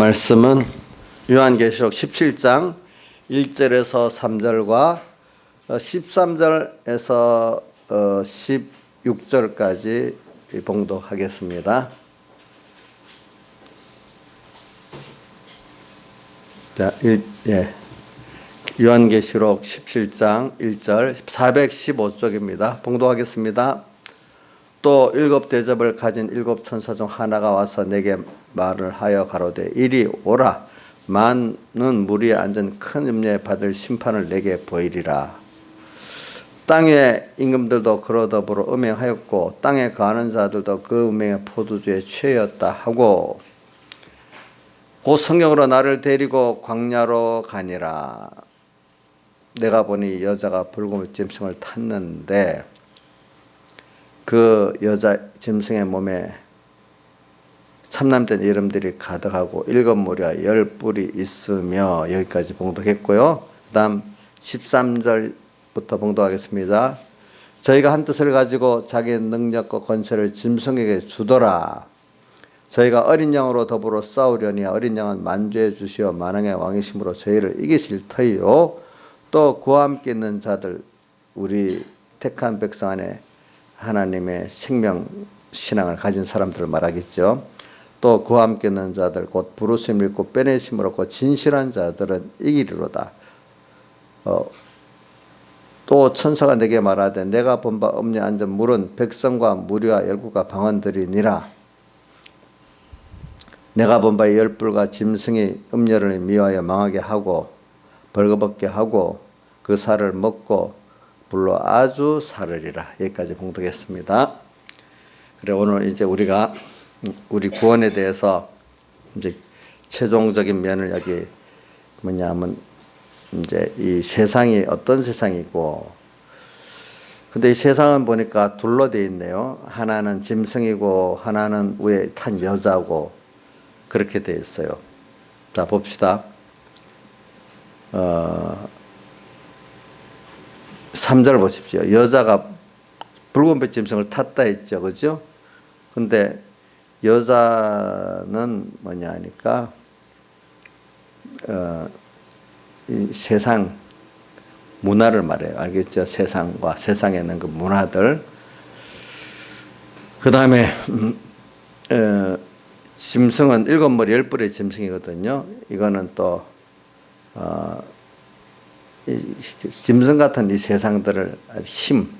말씀은 요한계시록 17장 1절에서 3절과 13절에서 16절까지 봉독하겠습니다. 자, 요한계시록 17장 1절 415쪽입니다. 봉독하겠습니다. 또 일곱 대접을 가진 일곱 천사 중 하나가 와서 내게 말을 하여 가로되 이리 오라. 많은 무리에 앉은 큰 음녀에 받을 심판을 내게 보이리라. 땅의 임금들도 그로 더불어 음행하였고 땅에 거하는 자들도 그 음행의 포도주에 취하였다 하고 곧 성령으로 나를 데리고 광야로 가니라. 내가 보니 여자가 붉은 짐승을 탔는데 그 여자 짐승의 몸에 참남된 이름들이 가득하고 일곱 무리와 10뿔이 있으며 여기까지 봉독했고요. 그 다음 13절부터 봉독하겠습니다. 저희가 한 뜻을 가지고 자기의 능력과 권세를 짐승에게 주더라. 저희가 어린 양으로 더불어 싸우려니 어린 양은 만주해 주시어 만왕의 왕이심으로 저희를 이기실 터이요. 또 그와 함께 있는 자들 우리 택한 백성 안에 하나님의 생명 신앙을 가진 사람들을 말하겠죠. 또 그와 함께 있는 자들 곧 부르심 읽고 빼내심을 얻고 진실한 자들은 이기리로다. 또 천사가 내게 말하되 내가 본 바 음녀 앉은 물은 백성과 무리와 열국과 방언들이니라. 내가 본 바의 10뿔과 짐승이 음녀를 미워하여 망하게 하고 벌거벗게 하고 그 살을 먹고 불로 아주 사르리라. 여기까지 봉독했습니다. 그래 오늘 이제 우리가 우리 구원에 대해서 이제 최종적인 면을 여기 뭐냐면 이제 이 세상이 어떤 세상이고, 근데 이 세상은 보니까 둘로 되어 있네요. 하나는 짐승이고 하나는 위에 탄 여자고 그렇게 되어 있어요. 자 봅시다. 3절 보십시오. 여자가 붉은빛 짐승을 탔다 했죠. 그죠? 근데 여자는 뭐냐 하니까 이 세상 문화를 말해요. 알겠죠? 세상과 세상에 있는 그 문화들. 그 다음에 짐승은 7머리 10뿔의 짐승이거든요. 이거는 또 짐승 같은 이 세상들을 힘,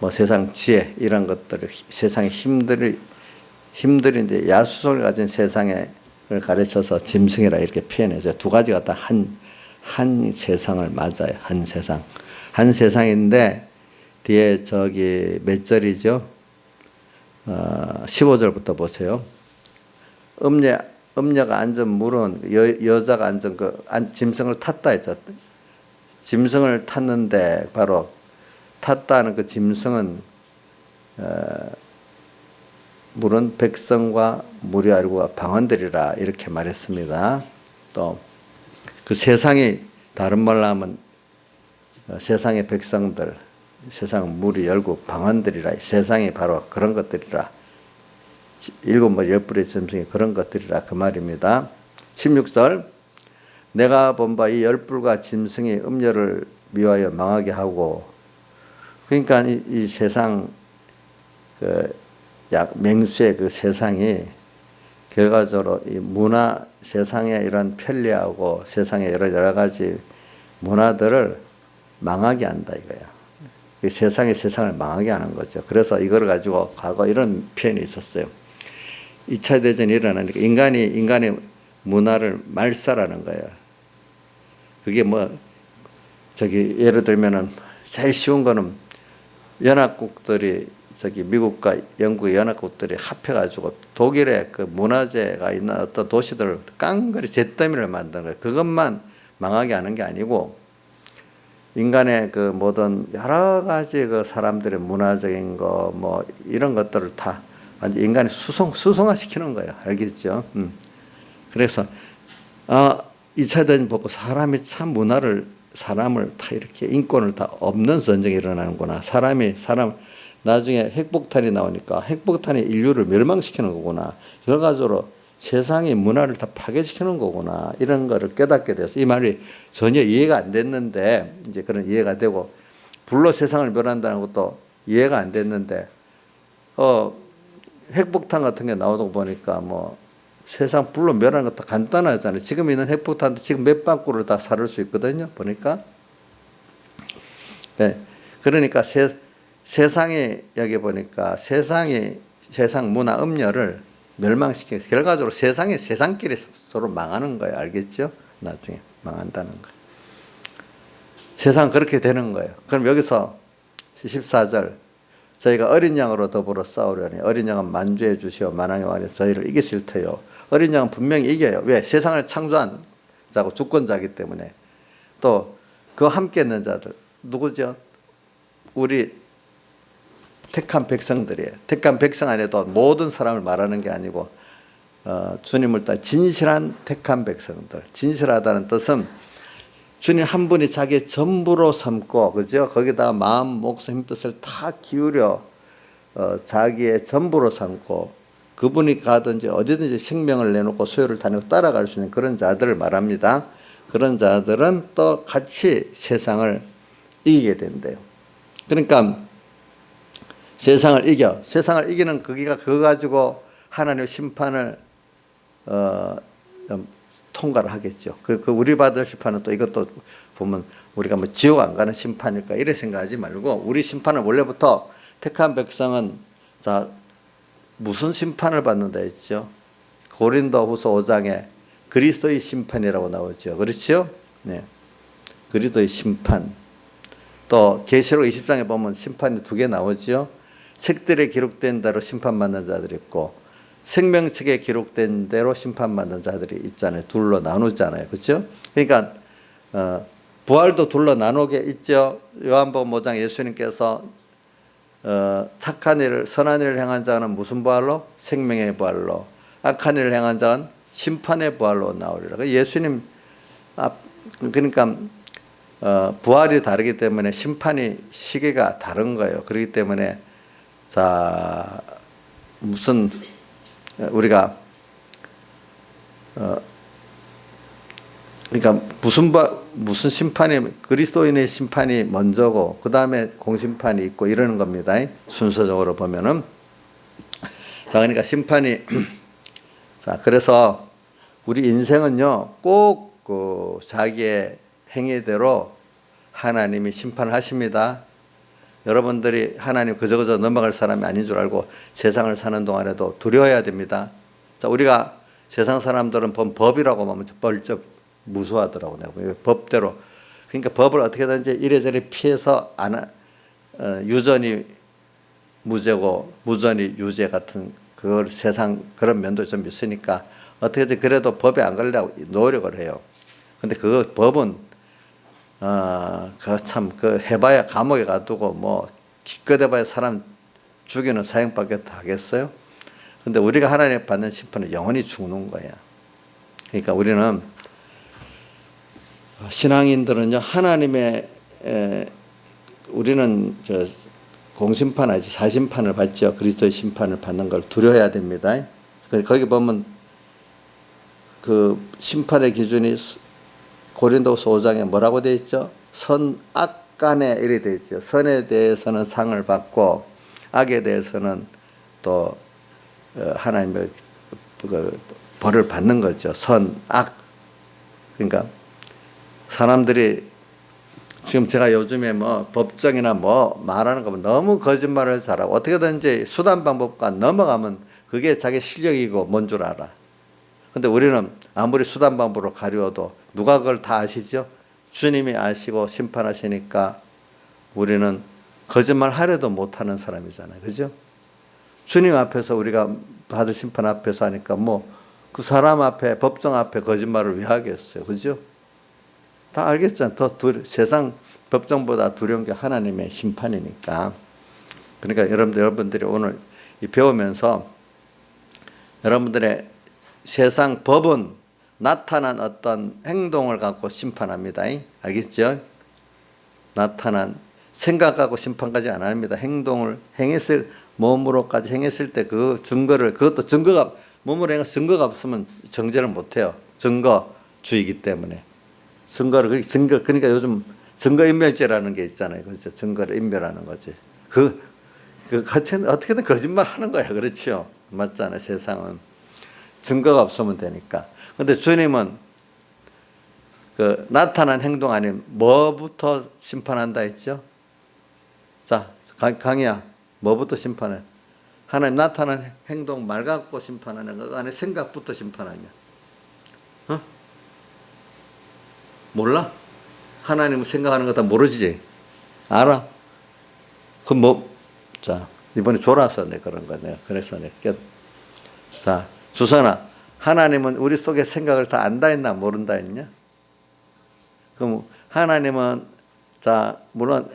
뭐 세상 지혜 이런 것들을 세상의 힘들이 이제 야수성을 가진 세상을 가르쳐서 짐승이라 이렇게 표현해서 두 가지가 다 한 세상을 맞아요. 한 세상인데 뒤에 저기 몇 절이죠? 15절부터 보세요. 음녀가 앉은 물은 여자가 앉은 짐승을 탔다 했죠. 짐승을 탔는데 바로 탔다는 그 짐승은 물은 백성과 무리와 열국과 방언들이라 이렇게 말했습니다. 또 그 세상이 다른 말로 하면 세상의 백성들, 세상 무리 열국 방언들이라 세상이 바로 그런 것들이라 7머리 10뿔의 짐승이 그런 것들이라 그 말입니다. 16절 내가 본 바 이 10뿔과 짐승이 음녀를 미워하여 망하게 하고, 그러니까 이 세상 맹수의 그 세상이 결과적으로 이 문화 세상의 이런 편리하고 세상의 여러 가지 문화들을 망하게 한다 이거야. 세상을 망하게 하는 거죠. 그래서 이걸 가지고 과거 이런 표현이 있었어요. 2차 대전이 일어나니까 인간의 문화를 말살하는 거예요. 그게 뭐 저기 예를 들면은 제일 쉬운 거는 연합국들이 저기 미국과 영국의 연합국들이 합해가지고 독일의 그 문화재가 있는 어떤 도시들을 깡그리 잿더미를 만드는 거예요. 그것만 망하게 하는 게 아니고 인간의 그 모든 여러 가지 그 사람들의 문화적인 거 뭐 이런 것들을 다 완전 인간이 수성화시키는 거예요. 알겠죠? 그래서 2차 대전 보고 사람이 참 사람을 다 이렇게 인권을 다 없는 전쟁이 일어나는구나. 사람 나중에 핵폭탄이 나오니까 핵폭탄이 인류를 멸망시키는 거구나. 결과적으로 세상이 문화를 다 파괴시키는 거구나. 이런 거를 깨닫게 돼서 이 말이 전혀 이해가 안 됐는데 이제 그런 이해가 되고 불로 세상을 멸한다는 것도 이해가 안 됐는데 핵폭탄 같은 게 나오다 보니까 뭐 세상 불로 멸하는 것도 간단하잖아요. 지금 있는 핵폭탄도 지금 몇 방구를 다 사를 수 있거든요. 보니까. 네. 그러니까 세상이 여기 보니까 세상 문화 음녀를 멸망시키고 결과적으로 세상끼리 서로 망하는 거예요. 알겠죠? 나중에 망한다는 거예요. 세상 그렇게 되는 거예요. 그럼 여기서 14절 저희가 어린 양으로 더불어 싸우려니 어린 양은 만주해 주시어 만왕의 왕이 저희를 이기실 터요. 어린 양은 분명히 이겨요. 왜? 세상을 창조한 자고 주권자이기 때문에. 또 그 함께 있는 자들 누구죠? 우리 택한 백성들이에요. 택한 백성 안에도 모든 사람을 말하는 게 아니고 주님을 따라 진실한 택한 백성들. 진실하다는 뜻은 주님 한 분이 자기의 전부로 삼고, 그죠? 거기다가 마음, 목숨, 힘, 뜻을 다 기울여 자기의 전부로 삼고 그분이 가든지 어디든지 생명을 내놓고 소유를 다니고 따라갈 수 있는 그런 자들을 말합니다. 그런 자들은 또 같이 세상을 이기게 된대요. 그러니까 세상을 이기는 그거 가지고 하나님의 심판을 통과를 하겠죠. 그 우리 받을 심판은 또 이것도 보면 우리가 뭐 지옥 안 가는 심판일까 이래 생각하지 말고 우리 심판을 원래부터 택한 백성은 자 무슨 심판을 받는다 했죠? 고린도후서 5장에 그리스도의 심판이라고 나오죠. 그렇죠? 네. 그리스도의 심판. 또 계시록 20장에 보면 심판이 2개 나오죠. 책들에 기록된 대로 심판받는 자들이 있고 생명책에 기록된 대로 심판받는 자들이 있잖아요. 둘로 나누잖아요. 그렇죠? 그러니까 부활도 둘로 나누게 있죠. 요한복음 5장 예수님께서 착한 일을 선한 일을 행한 자는 무슨 부활로? 생명의 부활로. 악한 일을 행한 자는 심판의 부활로 나오리라. 예수님 그러니까 부활이 다르기 때문에 심판이 시기가 다른 거예요. 그렇기 때문에 자 무슨 우리가 그러니까 무슨 심판이 그리스도인의 심판이 먼저고 그 다음에 공심판이 있고 이러는 겁니다. 순서적으로 보면은 자 그러니까 심판이 자 그래서 우리 인생은요 꼭 그 자기의 행위대로 하나님이 심판을 하십니다. 여러분들이 하나님 그저 넘어갈 사람이 아닌 줄 알고 세상을 사는 동안에도 두려워해야 됩니다. 자, 우리가 세상 사람들은 법이라고 하면 벌쩍 무수하더라고요. 법대로. 그러니까 법을 어떻게든지 이래저래 피해서 유전이 무죄고 무전이 유죄 같은 그걸 세상 그런 면도 좀 있으니까 어떻게든 그래도 법에 안 걸리려고 노력을 해요. 근데 그 법은 그 해봐야 감옥에 가두고 뭐 기껏해봐야 사람 죽이는 사형밖에 다 하겠어요? 근데 우리가 하나님 받는 심판은 영원히 죽는 거야. 그러니까 우리는 신앙인들은요 하나님의 우리는 저 공심판 아직 사심판을 받죠. 그리스도의 심판을 받는 걸 두려워해야 됩니다. 거기 보면 그 심판의 기준이 고린도후서 5장에 뭐라고 되어 있죠? 선, 악 간에 이렇게 되어 있어요. 선에 대해서는 상을 받고 악에 대해서는 또 하나님의 그 벌을 받는 거죠. 선, 악. 그러니까 사람들이 지금 제가 요즘에 뭐 법정이나 뭐 말하는 거 너무 거짓말을 잘하고 어떻게든지 수단 방법과 넘어가면 그게 자기 실력이고 뭔 줄 알아. 근데 우리는 아무리 수단 방법으로 가려워도 누가 그걸 다 아시죠? 주님이 아시고 심판하시니까 우리는 거짓말 하려도 못하는 사람이잖아요. 그죠? 주님 앞에서 우리가 받을 심판 앞에서 하니까 뭐 그 사람 앞에 법정 앞에 거짓말을 왜 하겠어요. 그죠? 다 알겠잖아요. 세상 법정보다 두려운 게 하나님의 심판이니까. 그러니까 여러분들이 오늘 배우면서 여러분들의 세상 법은 나타난 어떤 행동을 갖고 심판합니다. 알겠죠? 나타난 생각하고 심판까지 안 합니다. 행동을 몸으로까지 행했을 때 그 증거를 그것도 증거가 몸으로 행한 증거가 없으면 정죄를 못해요. 증거주의이기 때문에. 그러니까 요즘 증거인멸죄라는 게 있잖아요. 그렇죠? 증거를 인멸하는 거지. 어떻게든 거짓말 하는 거야. 그렇죠? 맞잖아요. 세상은. 증거가 없으면 되니까. 근데 주님은 그 나타난 행동 아니면 뭐부터 심판한다 했죠? 자, 강희야, 뭐부터 심판해? 하나님 나타난 행동 말 갖고 심판하는 거 안에 생각부터 심판하냐? 어? 몰라? 하나님은 생각하는 거 다 모르지? 알아? 자, 이번에 졸아서 내 그런 거 내가 그래서 자, 주선아, 하나님은 우리 속에 생각을 다 안다 했나 모른다 했냐? 그럼 하나님은 자, 물론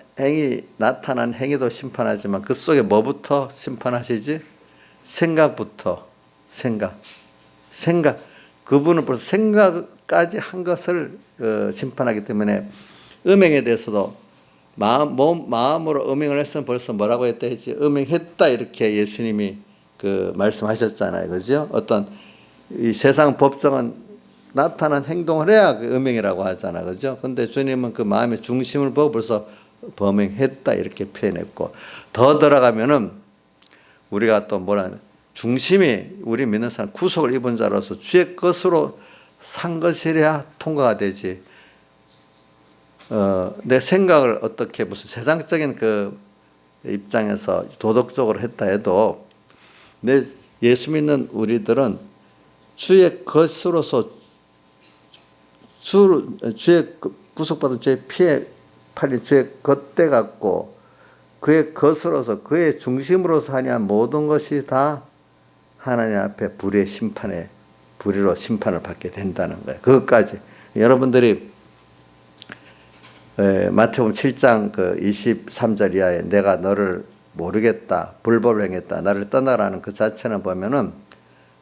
나타난 행위도 심판하지만 그 속에 뭐부터 심판하시지? 생각부터. 생각. 그분은 벌써 생각까지 한 것을 심판하기 때문에 음행에 대해서도 마음으로 음행을 했으면 벌써 뭐라고 했다 했지? 음행했다 이렇게 예수님이 말씀하셨잖아요. 그죠? 어떤 이 세상 법정은 나타난 행동을 해야 그 음행이라고 하잖아. 그죠? 근데 주님은 그 마음의 중심을 보고 벌써 범행했다 이렇게 표현했고, 더 들어가면은 우리가 또 중심이 우리 믿는 사람 구속을 입은 자로서 주의 것으로 산 것이래야 통과가 되지. 내 생각을 어떻게 무슨 세상적인 그 입장에서 도덕적으로 했다 해도 예수 믿는 우리들은 주의 것으로서 주의 구속받은 주의 피에 팔린 주의 겉대 갖고 그의 것으로서 그의 중심으로서 하냐 모든 것이 다 하나님 앞에 불의로 심판을 받게 된다는 거예요. 그것까지 여러분들이 마태복음 7장 23절 이하에 내가 너를 모르겠다, 불법을 행했다, 나를 떠나라는 그 자체는 보면은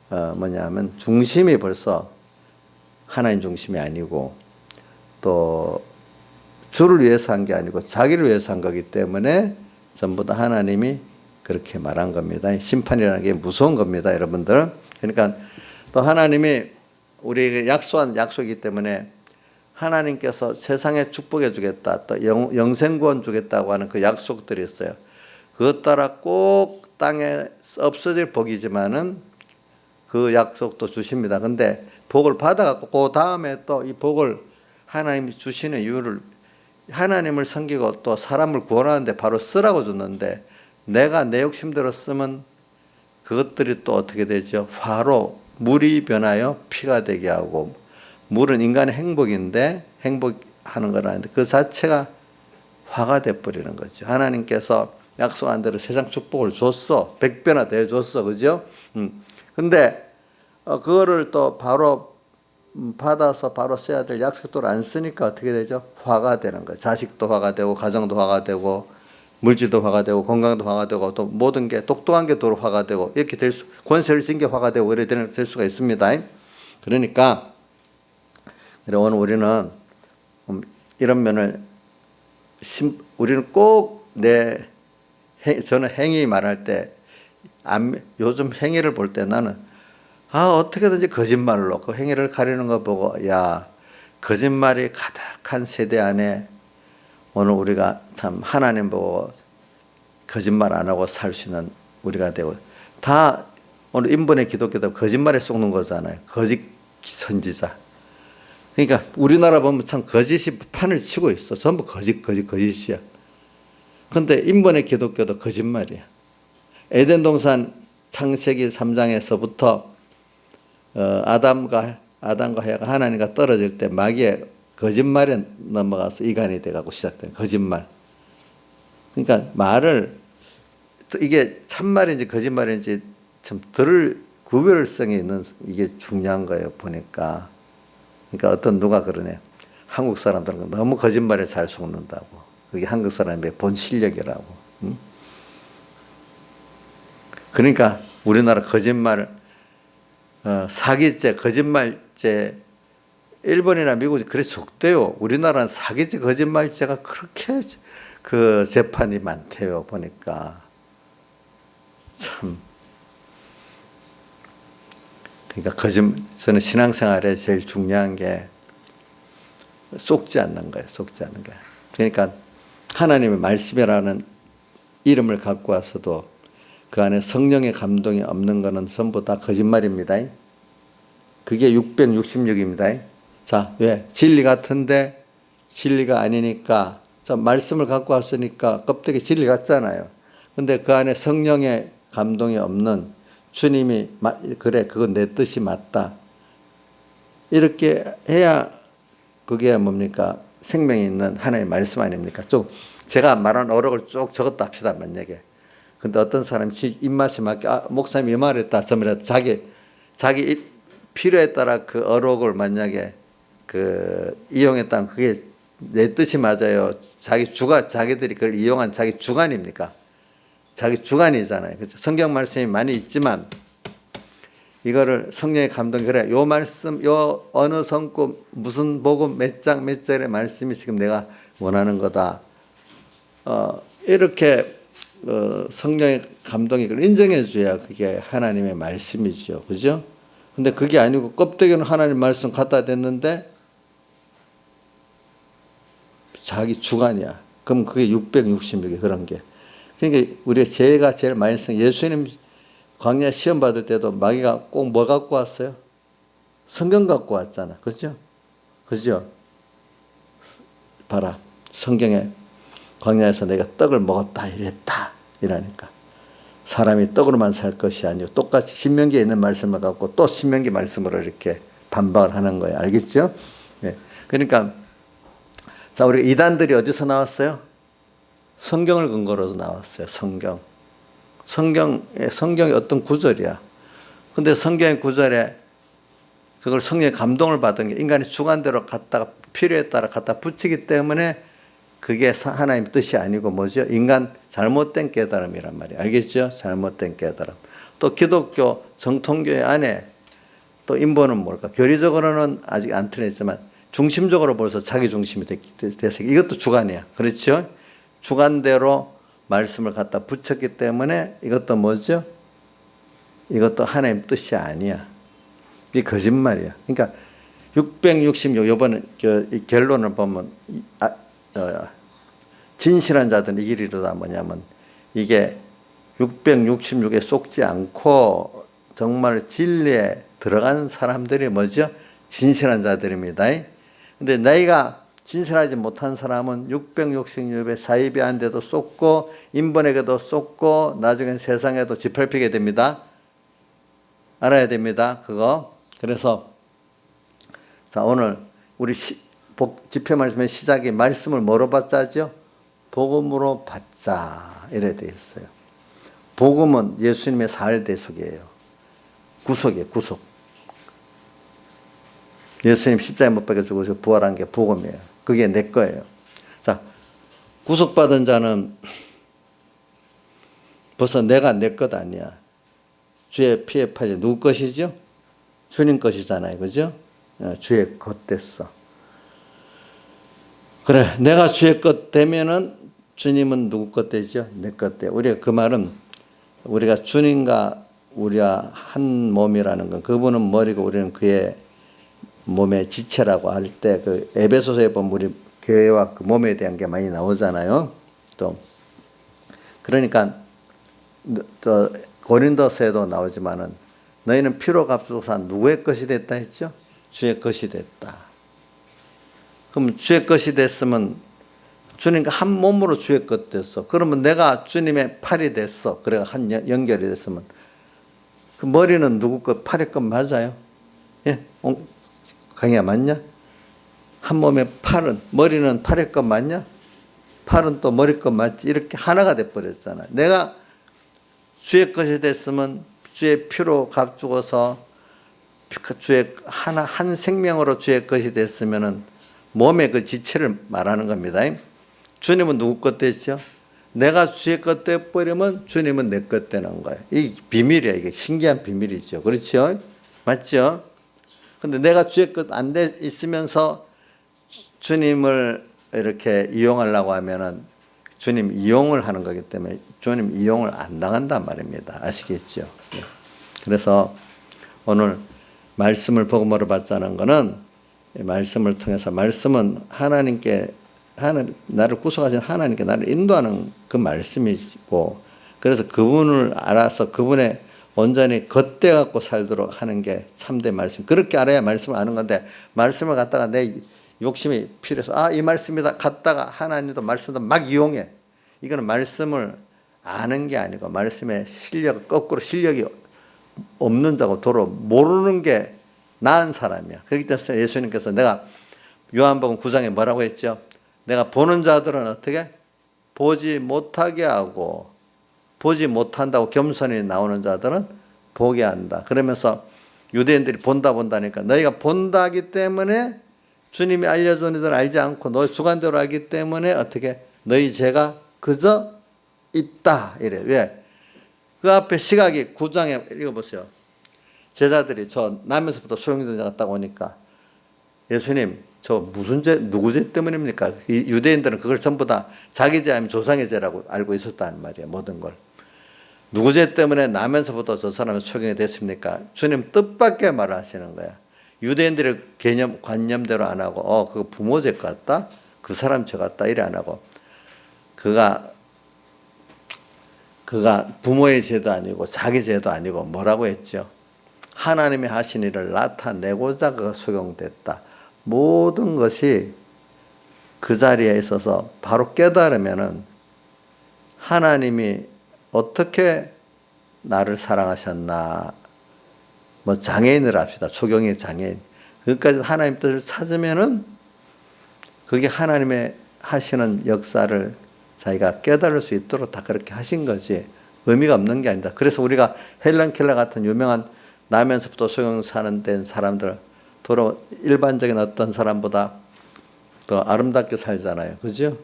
뭐냐면 중심이 벌써 하나님 중심이 아니고 또 주를 위해서 한 게 아니고 자기를 위해서 한 거기 때문에 전부 다 하나님이 그렇게 말한 겁니다. 심판이라는 게 무서운 겁니다, 여러분들. 그러니까 또 하나님이 우리에게 약속한 약속이기 때문에 하나님께서 세상에 축복해 주겠다, 또 영생구원 주겠다고 하는 그 약속들이 있어요. 그것 따라 꼭 땅에 없어질 복이지만은 그 약속도 주십니다. 근데 복을 받아갖고 그 다음에 또 이 복을 하나님이 주시는 이유를 하나님을 섬기고 또 사람을 구원하는데 바로 쓰라고 줬는데 내가 내 욕심대로 쓰면 그것들이 또 어떻게 되죠? 화로 물이 변하여 피가 되게 하고, 물은 인간의 행복인데 행복하는 거라는데 그 자체가 화가 돼버리는 거죠. 하나님께서 약속한 대로 세상 축복을 줬어. 100배나 대줬어. 그죠? 근데 그거를 또 바로 받아서 바로 써야 될 약속도를 안 쓰니까 어떻게 되죠? 화가 되는 거예요. 자식도 화가 되고 가정도 화가 되고 물질도 화가 되고 건강도 화가 되고 또 모든 게 똑똑한 게 또 화가 되고 이렇게 권세를 진 게 화가 되고 이래 될 수가 있습니다. 그러니까 오늘 우리는 이런 면을 우리는 꼭 저는 행위 말할 때 요즘 행위를 볼 때 나는 어떻게든지 거짓말로 그 행위를 가리는 거 보고 거짓말이 가득한 세대 안에 오늘 우리가 참 하나님 보고 거짓말 안 하고 살 수 있는 우리가 되고, 다 오늘 인본의 기독교도 거짓말에 속는 거잖아요. 거짓 선지자. 그러니까 우리나라 보면 참 거짓이 판을 치고 있어. 전부 거짓이야. 근데 인본의 기독교도 거짓말이야. 에덴 동산 창세기 3장에서부터 아담과 하와가 하나님과 떨어질 때 마귀의 거짓말에 넘어가서 이간이 돼가고 시작된 거짓말. 그러니까 이게 참말인지 거짓말인지 참 들을 구별성이 있는 이게 중요한 거예요, 보니까. 그러니까 누가 그러네. 한국 사람들은 너무 거짓말에 잘 속는다고. 그게 한국 사람의 본 실력이라고. 그러니까 우리나라 거짓말, 사기죄, 거짓말죄, 일본이나 미국이 그래 적대요. 우리나라는 사기죄, 거짓말죄가 그렇게 재판이 많대요, 보니까. 참. 그러니까 저는 신앙생활에 제일 중요한 게 속지 않는 거예요. 속지 않는 거예요. 그러니까 하나님의 말씀이라는 이름을 갖고 와서도 그 안에 성령의 감동이 없는 것은 전부 다 거짓말입니다. 그게 666입니다. 자, 왜? 진리 같은데 진리가 아니니까, 자, 말씀을 갖고 왔으니까 껍데기 진리 같잖아요. 근데 그 안에 성령의 감동이 없는, 주님이 그래, 그건 내 뜻이 맞다, 이렇게 해야 그게 뭡니까? 생명이 있는 하나님의 말씀 아닙니까? 좀 제가 말한 어록을 쭉 적었다 합시다, 만약에. 근데 어떤 사람이 입맛에 맞게, 목사님이 이 말했다, 저 말했다, 자기 필요에 따라 그 어록을 만약에 이용했다면 그게 내 뜻이 맞아요. 자기들이 그걸 이용한 자기 주관입니까? 자기 주관이잖아요. 그렇죠? 성경 말씀이 많이 있지만 이거를 성령의 감동이, 그래, 요 말씀, 요 어느 성구 무슨 복음 몇 장 몇 절의 말씀이 지금 내가 원하는 거다, 이렇게 성령의 감동이 그걸 인정해 줘야 그게 하나님의 말씀이죠. 그죠? 근데 그게 아니고 껍데기는 하나님 말씀 갖다 댔는데 자기 주관이야. 그럼 그게 666이 그런 게. 그러니까 제가 제일 많이 쓴, 예수님 광야 시험 받을 때도 마귀가 꼭 뭐 갖고 왔어요? 성경 갖고 왔잖아. 그죠? 그죠? 봐라. 성경에 광야에서 내가 떡을 먹었다 이랬다 이라니까. 사람이 떡으로만 살 것이 아니고 똑같이 신명기에 있는 말씀을 갖고 또 신명기 말씀으로 이렇게 반박을 하는 거예요. 알겠죠? 네. 그러니까 자, 우리 이단들이 어디서 나왔어요? 성경을 근거로 나왔어요. 성경의 어떤 구절이야. 근데 성경의 구절에 그걸 성령의 감동을 받은 게 인간의 주관대로 갖다가 필요에 따라 갖다 붙이기 때문에 그게 하나님의 뜻이 아니고 뭐죠? 인간 잘못된 깨달음이란 말이에요. 알겠죠? 잘못된 깨달음. 또 기독교 정통교회 안에 또 인본은 뭘까? 교리적으로는 아직 안 틀렸지만 중심적으로 벌써 자기 중심이 됐으니까 이것도 주관이야. 그렇죠? 주관대로 말씀을 갖다 붙였기 때문에 이것도 뭐죠? 이것도 하나님의 뜻이 아니야. 이게 거짓말이야. 그러니까 666, 이번에 이 결론을 보면 진실한 자들은 이기리로다 뭐냐면, 이게 666에 속지 않고 정말 진리에 들어간 사람들이 뭐죠? 진실한 자들입니다. 근데 너희가 진실하지 못한 사람은 666에 사이비한 데도 쏟고 인본에게도 쏟고 나중엔 세상에도 짓밟히게 됩니다. 알아야 됩니다. 그거. 그래서 자, 오늘 우리 집회 말씀의 시작이 말씀을 뭐로 받자죠? 복음으로 받자 이래 돼 있어요. 복음은 예수님의 사흘 대속이에요. 구속이에요. 구속. 예수님 십자가에 못 박혀 죽으셔 부활한 게 복음이에요. 그게 내 거예요. 자, 구속받은 자는 벌써 내가 내 것 아니야. 주의 피에 팔려 누구 것이죠? 주님 것이잖아요. 그죠? 주의 것 됐어. 그래, 내가 주의 것 되면은 주님은 누구 것 되죠? 내 것 돼. 우리가 그 말은 우리가 주님과 우리가 한 몸이라는 건, 그분은 머리고 우리는 그의 몸의 지체라고 할 때 그 에베소서에 보면 우리 교회와 그 몸에 대한 게 많이 나오잖아요. 또 그러니까 또 고린도서에도 나오지만은 너희는 피로 값주고 산 누구의 것이 됐다 했죠? 주의 것이 됐다. 그럼 주의 것이 됐으면 주님과 한 몸으로 주의 것 됐어. 그러면 내가 주님의 팔이 됐어. 그래가 한 연결이 됐으면 그 머리는 누구 것, 팔의 것 맞아요? 예? 강의가 맞냐? 한 몸의 팔은, 머리는 팔의 것 맞냐? 팔은 또 머리 것 맞지? 이렇게 하나가 돼버렸잖아. 내가 주의 것이 됐으면 주의 피로 값주고서 주의 한 생명으로 주의 것이 됐으면은 몸의 그 지체를 말하는 겁니다. 주님은 누구 것 됐죠? 내가 주의 것 돼버리면 주님은 내 것 되는 거예요. 이게 비밀이야. 이게 신기한 비밀이죠. 그렇죠? 맞죠? 근데 내가 주의 것 안 돼 있으면서 주님을 이렇게 이용하려고 하면은 주님 이용을 하는 거기 때문에 주님 이용을 안 당한단 말입니다. 아시겠죠? 그래서 오늘 말씀을 복음으로 받자는 것은 말씀을 통해서 말씀은 하나님께 나를 구속하신 하나님께 나를 인도하는 그 말씀이고 그래서 그분을 알아서 그분의 온전히 겉대 갖고 살도록 하는 게 참된 말씀. 그렇게 알아야 말씀을 아는 건데 말씀을 갖다가 내 욕심이 필요해서 이 말씀이다 갖다가 하나님도 말씀도 막 이용해. 이거는 말씀을 아는 게 아니고 말씀의 실력 거꾸로 실력이 없는 자고 도로 모르는 게 나은 사람이야. 그렇기 때문에 예수님께서 내가 요한복음 9장에 뭐라고 했죠? 내가 보는 자들은 어떻게? 보지 못하게 하고 보지 못한다고 겸손히 나오는 자들은 보게 한다. 그러면서 유대인들이 본다니까 너희가 본다기 때문에 주님이 알려준 이들 알지 않고 너희 주관대로 알기 때문에 어떻게? 너희 죄가 그저 있다. 이래. 왜? 그 앞에 시각이 9장에 읽어보세요. 제자들이 저 남에서부터 소용돌이 갔다고 오니까 예수님 저 무슨 죄 누구 죄 때문입니까? 이 유대인들은 그걸 전부 다 자기 죄 아니면 조상의 죄라고 알고 있었다는 말이에요. 모든 걸. 누구 죄 때문에 나면서부터 저 사람은 소경이 됐습니까? 주님 뜻밖의 말을 하시는 거야. 유대인들의 관념대로 안 하고 그거 부모 죄 같다? 그 사람 죄 같다? 이래 안 하고 그가 부모의 죄도 아니고 자기 죄도 아니고 뭐라고 했죠? 하나님이 하신 일을 나타내고자 그가 소경됐다. 모든 것이 그 자리에 있어서 바로 깨달으면은 하나님이 어떻게 나를 사랑하셨나. 뭐 장애인을 합시다. 초경의 장애인. 그것까지 하나님 뜻을 찾으면은 그게 하나님의 하시는 역사를 자기가 깨달을 수 있도록 다 그렇게 하신 거지. 의미가 없는 게 아니다. 그래서 우리가 헬런 켈러 같은 유명한 나면서부터 소경 사는 된 사람들 도로 일반적인 어떤 사람보다 더 아름답게 살잖아요. 그죠?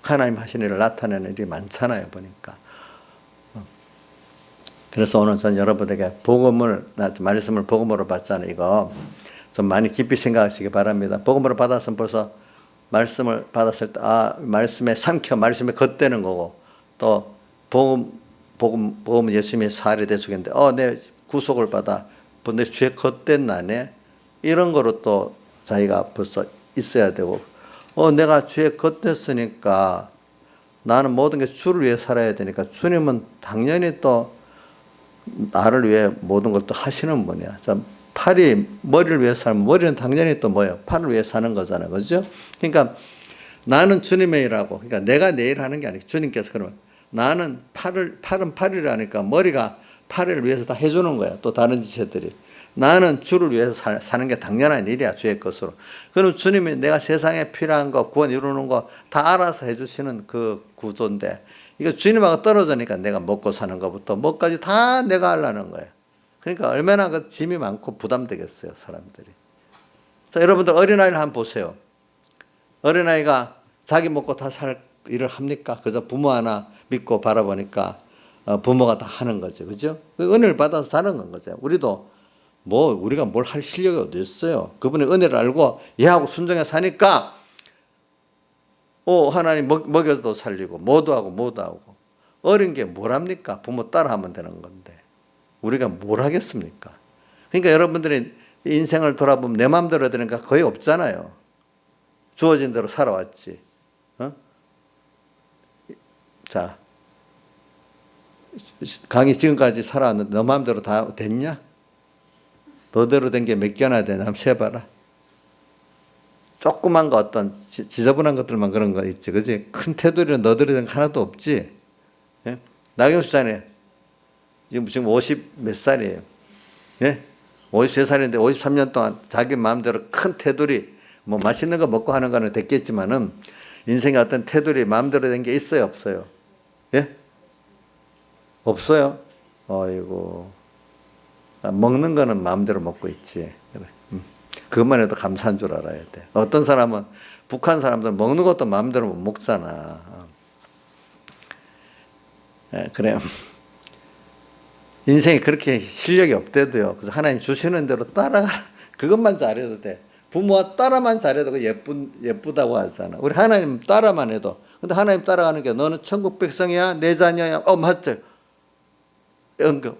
하나님 하신 일을 나타내는 일이 많잖아요. 보니까. 그래서 오늘 전 여러분에게 말씀을 복음으로 받자는 이거 좀 많이 깊이 생각하시기 바랍니다. 복음으로 받았으면 벌써 말씀을 받았을 때 말씀에 삼켜 말씀에 겉대는 거고 또 복음 예수님의 사례 대속인데 내 구속을 받아 내 죄 겉댄 나네 이런 거로 또 자기가 벌써 있어야 되고 내가 죄 겉댔으니까 나는 모든 게 주를 위해 살아야 되니까 주님은 당연히 또 나를 위해 모든 걸 또 하시는 분이야. 팔이 머리를 위해 살면 머리는 당연히 또 뭐예요? 팔을 위해 사는 거잖아요. 그죠? 그러니까 나는 주님의 일하고 그러니까 내가 내 일 하는 게 아니고 주님께서 그러면 나는 팔은 팔이라니까 머리가 팔을 위해서 다 해주는 거야. 또 다른 지체들이. 나는 주를 위해서 사는 게 당연한 일이야. 주의 것으로. 그럼 주님이 내가 세상에 필요한 거 구원 이루는 거 다 알아서 해주시는 그 구조인데 이거 주님하고 떨어지니까 내가 먹고 사는 것부터 뭐까지 다 내가 하려는 거예요. 그러니까 얼마나 그 짐이 많고 부담되겠어요. 사람들이. 자, 여러분들 어린아이를 한번 보세요. 어린아이가 자기 먹고 다 살 일을 합니까? 그저 부모 하나 믿고 바라보니까 부모가 다 하는 거죠. 그죠? 그 은혜를 받아서 사는 건 거죠. 우리도 우리가 뭘 할 실력이 어디 있어요? 그분의 은혜를 알고 얘하고 순종해 사니까 하나님 먹여도 살리고 뭐도 하고 어린 게 뭘 합니까? 부모 따라하면 되는 건데 우리가 뭘 하겠습니까? 그러니까 여러분들이 인생을 돌아보면 내 마음대로 되니까 거의 없잖아요. 주어진 대로 살아왔지. 자, 강의 지금까지 살아왔는데 너 마음대로 다 됐냐? 너대로 된 게 몇 개나 되나 한번 세봐라. 조그만 거 어떤 지저분한 것들만 그런 거 있지. 그지? 큰 테두리는 너대로 된 거 하나도 없지. 예? 나경수 자네 지금 50 몇 살이에요. 예? 53살인데 53년 동안 자기 마음대로 큰 테두리 뭐 맛있는 거 먹고 하는 거는 됐겠지만은 인생의 어떤 테두리 마음대로 된 게 있어요, 없어요? 예? 없어요? 어이고. 먹는 거는 마음대로 먹고 있지. 그래. 그것만 해도 감사한 줄 알아야 돼. 어떤 사람은 북한 사람들은 먹는 것도 마음대로 못 먹잖아. 그래. 인생이 그렇게 실력이 없대도요. 그래서 하나님 주시는 대로 따라가. 그것만 잘해도 돼. 부모와 따라만 잘해도 그 예쁘다고 하잖아. 우리 하나님 따라만 해도. 근데 하나님 따라가는 게 너는 천국 백성이야? 내 자녀야? 맞죠?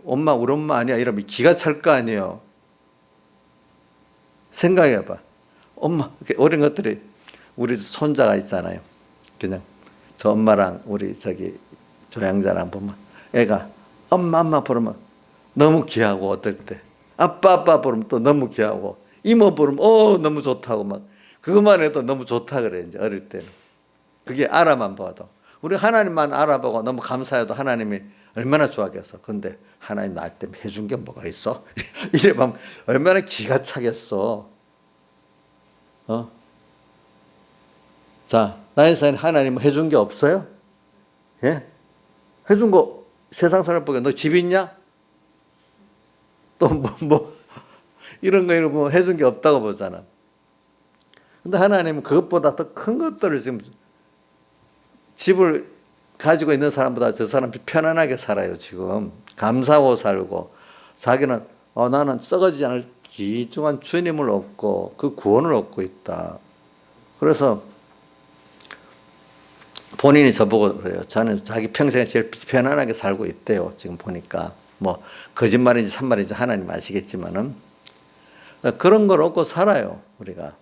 엄마, 우리 엄마 아니야? 이러면 기가 찰 거 아니에요. 생각해봐. 엄마, 어린 것들이, 우리 손자가 있잖아요. 그냥 저 엄마랑 우리 저기 조양자랑 보면 애가 엄마 엄마 부르면 너무 귀하고, 어떨 때 아빠 아빠 부르면 또 너무 귀하고, 이모 부르면 너무 좋다고, 막 그것만 해도 너무 좋다 그래. 이제 어릴 때는 그게 알아만 봐도, 우리 하나님만 알아보고 너무 감사해도 하나님이 얼마나 좋아하겠어. 근데 하나님 나 때문에 해준 게 뭐가 있어? 이래면 얼마나 기가 차겠어. 자, 나의 사연 하나님 해준 게 없어요? 예? 해준 거 세상 사람 보기에 너 집 있냐? 또 이런 거 해준 게 없다고 보잖아. 근데 하나님은 그것보다 더 큰 것들을 지금, 집을 가지고 있는 사람보다 저 사람이 편안하게 살아요. 지금 감사하고 살고, 자기는 나는 썩어지지 않을 귀중한 주님을 얻고 그 구원을 얻고 있다. 그래서 본인이 저보고 그래요. 저는 자기 평생에 제일 편안하게 살고 있대요. 지금 보니까 뭐 거짓말인지 참말인지 하나님 아시겠지만은 그런 걸 얻고 살아요, 우리가.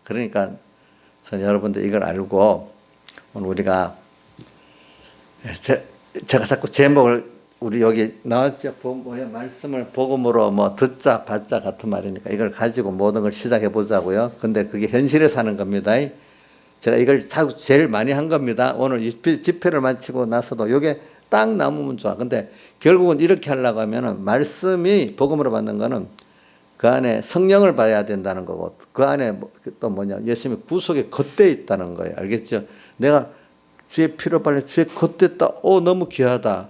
그러니까 저는 여러분들 이걸 알고, 오늘 우리가 제가 자꾸 제목을, 우리 여기 나왔죠. 말씀을 복음으로 뭐 듣자 받자 같은 말이니까 이걸 가지고 모든 걸 시작해 보자고요. 근데 그게 현실에 사는 겁니다. 제가 이걸 자꾸 제일 많이 한 겁니다. 오늘 집회를 마치고 나서도 이게 딱 남으면 좋아. 근데 결국은 이렇게 하려고 하면은, 말씀이 복음으로 받는 거는 그 안에 성령을 봐야 된다는 거고, 그 안에 또 뭐냐, 예수님의 구속에 겉대 있다는 거예요. 알겠죠? 내가 주의 피로 발려 주의 겉댔다. 너무 귀하다.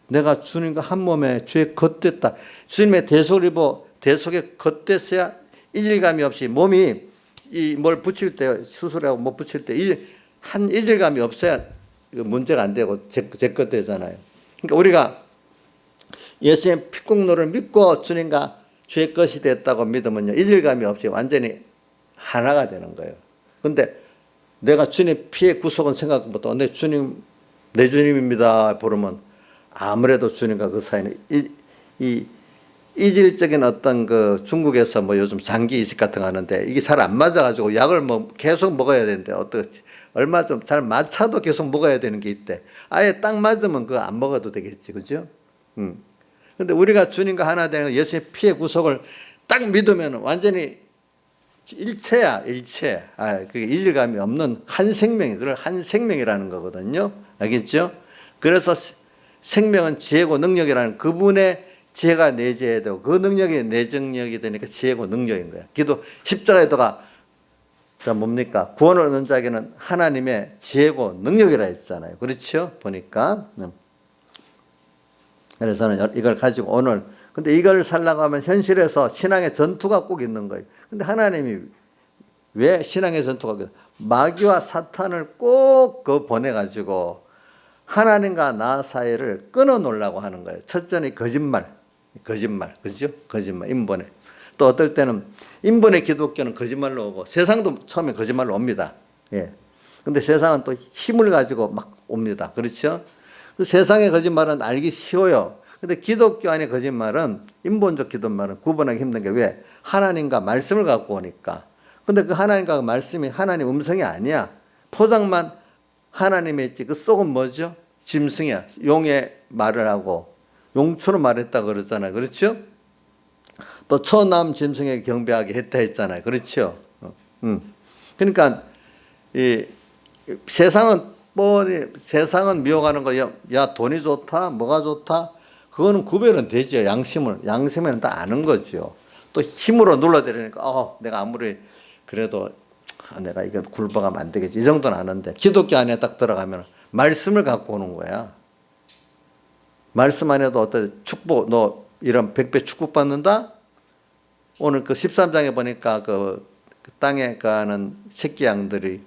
내가 주님과 한 몸에 주의 겉댔다. 주님의 대속을 입어 대속에 겉댔어야 이질감이 없이, 몸이 뭘 붙일 때, 수술하고 못 붙일 때 한 이질감이 없어야 문제가 안 되고 제 겉대잖아요. 그러니까 우리가 예수님의 피공로를 믿고 주님과 주의 것이 됐다고 믿으면요, 이질감이 없이 완전히 하나가 되는 거예요. 근데 내가 주님 피의 구속은 생각보다 내 주님, 내 주님입니다 부르면 아무래도 주님과 그 사이는 이 이질적인 어떤 그, 중국에서 뭐 요즘 장기 이식 같은 거 하는데 이게 잘 안 맞아가지고 약을 뭐 계속 먹어야 되는데, 어떻게 얼마 좀 잘 맞춰도 계속 먹어야 되는 게 있대. 아예 딱 맞으면 그거 안 먹어도 되겠지, 그죠? 근데 우리가 주님과 하나 되는 예수의 피의 구속을 딱 믿으면 완전히 일체야, 일체. 그게 이질감이 없는 한 생명이, 그걸 한 생명이라는 거거든요. 알겠죠? 그래서 생명은 지혜고 능력이라는 그분의 지혜가 내재해야 되고, 그 능력이 내정력이 되니까 지혜고 능력인 거야. 기도 십자가에다가 자 뭡니까? 구원을 얻는 자에게는 하나님의 지혜고 능력이라 했잖아요. 그렇죠? 보니까. 그래서 저는 이걸 가지고 오늘, 근데 이걸 살려고 하면 현실에서 신앙의 전투가 꼭 있는 거예요. 근데 하나님이 왜 신앙의 전투가 있어요? 마귀와 사탄을 꼭 보내가지고 하나님과 나 사이를 끊어 놓으려고 하는 거예요. 첫째는 거짓말, 그죠? 거짓말, 인본에. 또 어떨 때는 인본의 기독교는 거짓말로 오고, 세상도 처음에 거짓말로 옵니다. 예. 근데 세상은 또 힘을 가지고 막 옵니다. 그렇죠? 그 세상의 거짓말은 알기 쉬워요. 근데 기독교 안의 거짓말은, 인본적 기독말은 구분하기 힘든 게 왜? 하나님과 말씀을 갖고 오니까. 근데 그 하나님과 말씀이 하나님 음성이 아니야. 포장만 하나님의 있지. 그 속은 뭐죠? 짐승이야. 용의 말을 하고 용처럼 말했다 그러잖아요. 그렇죠? 또 처남 짐승에게 경배하게 했다 했잖아요. 그렇죠? 그러니까 이 세상은 미워가는 거야. 야, 돈이 좋다, 뭐가 좋다. 그거는 구별은 되죠. 양심에는 다 아는 거죠. 또 힘으로 눌러대려니까 내가 아무리 그래도 내가 이거 굴복하면 안 되겠지, 이 정도는 아는데, 기독교 안에 딱 들어가면 말씀을 갖고 오는 거야. 말씀 안에도 어떤 축복, 너 이런 100배 축복받는다? 오늘 그 13장에 보니까 그 땅에 가는 새끼 양들이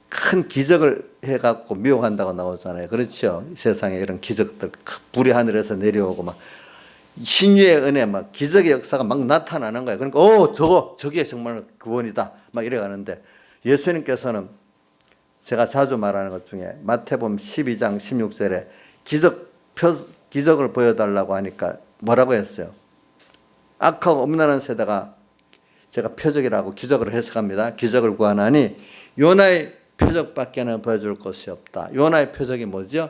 큰 기적을 해갖고 미혹한다고 나오잖아요. 그렇죠? 세상에 이런 기적들, 불이 하늘에서 내려오고 막 신유의 은혜, 막 기적의 역사가 막 나타나는 거예요. 그러니까 저게 정말 구원이다 막 이래 가는데, 예수님께서는 제가 자주 말하는 것 중에 마태복음 12장 16절에 기적을 보여달라고 하니까 뭐라고 했어요? 악하고 음란한 세대가 제가 표적이라고 기적을 해석합니다. 기적을 구하나니 요나의 표적밖에는 보여줄 것이 없다. 요나의 표적이 뭐죠?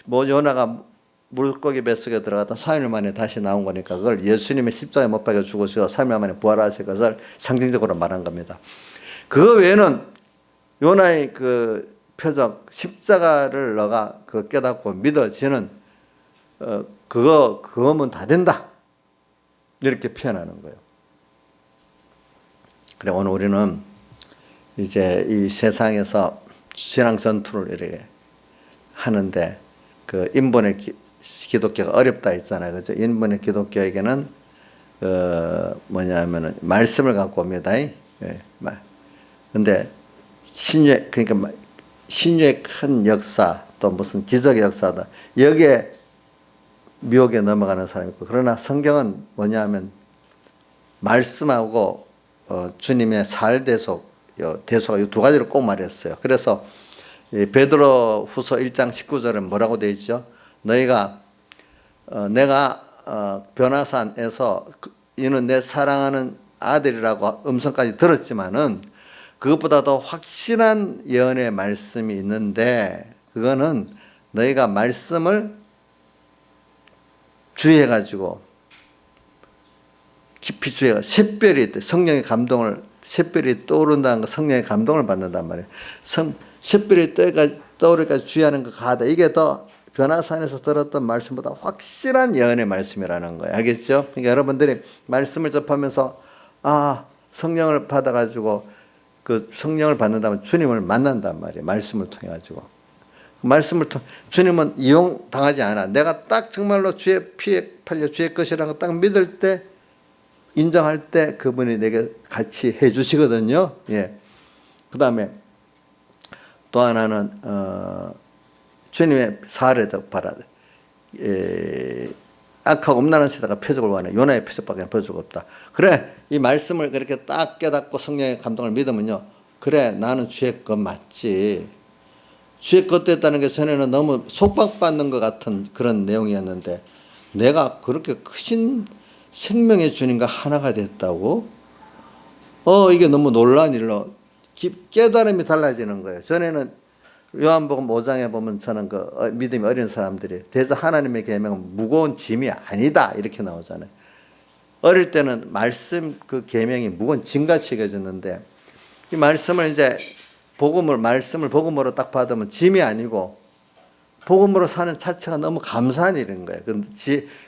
뭐 요나가 물고기 뱃속에 들어갔다 3일 만에 다시 나온 거니까 그걸 예수님의 십자가에 못 박혀 죽으시고 3일 만에 부활하실 것을 상징적으로 말한 겁니다. 그거 외에는 요나의 그 표적 십자가를 너가 그 깨닫고 믿어지는 그거면 다 된다. 이렇게 표현하는 거예요. 그래 오늘 우리는 이제 이 세상에서 신앙 전투를 이렇게 하는데 그 인본의 기독교가 어렵다 했잖아요. 그죠? 인본의 기독교에게는 뭐냐면은 말씀을 갖고 옵니다. 예. 근데 신유의 그러니까 신유의 큰 역사 또 무슨 기적의 역사다. 여기에 미혹에 넘어가는 사람이 있고 그러나 성경은 뭐냐면 말씀하고 주님의 살 대속 대소가 이 두 가지를 꼭 말했어요. 그래서 베드로 후서 1장 19절은 뭐라고 되어 있죠? 너희가 내가 변화산에서 이는 내 사랑하는 아들이라고 음성까지 들었지만은 그것보다 더 확실한 예언의 말씀이 있는데 그거는 너희가 말씀을 주의해가지고 깊이 주의해가 샛별이 성령의 감동을 샛별이 떠오른다는 거 성령의 감동을 받는단 말이에요. 샛별이 떠오르니까 주의하는 것 같다. 이게 더 변화산에서 들었던 말씀보다 확실한 예언의 말씀이라는 거예요. 알겠죠? 그러니까 여러분들이 말씀을 접하면서 성령을 받아가지고 그 성령을 받는다면 주님을 만난단 말이에요. 말씀을 통해 가지고 말씀을 통해 주님은 이용당하지 않아. 내가 딱 정말로 주의 피에 팔려 주의 것이라는 걸 딱 믿을 때 인정할 때 그분이 내게 같이 해주시거든요. 예. 그 다음에 또 하나는 주님의 사례도 바라. 악하고 음란한 세대가 표적을 원해. 요나의 표적밖에 표적 없다. 그래 이 말씀을 그렇게 딱 깨닫고 성령의 감동을 믿으면요. 그래 나는 주의 것 맞지. 주의 것 됐다는 게 전에는 너무 속박받는 것 같은 그런 내용이었는데 내가 그렇게 크신 생명의 주님과 하나가 됐다고? 이게 너무 놀라운 일로 깨달음이 달라지는 거예요. 전에는 요한복음 5장에 보면 저는 믿음이 어린 사람들이 대저 하나님의 계명은 무거운 짐이 아니다 이렇게 나오잖아요. 어릴 때는 말씀 그 계명이 무거운 짐같이 여겨졌는데 이 말씀을 이제 말씀을 복음으로 딱 받으면 짐이 아니고 복음으로 사는 자체가 너무 감사한 일인 거예요.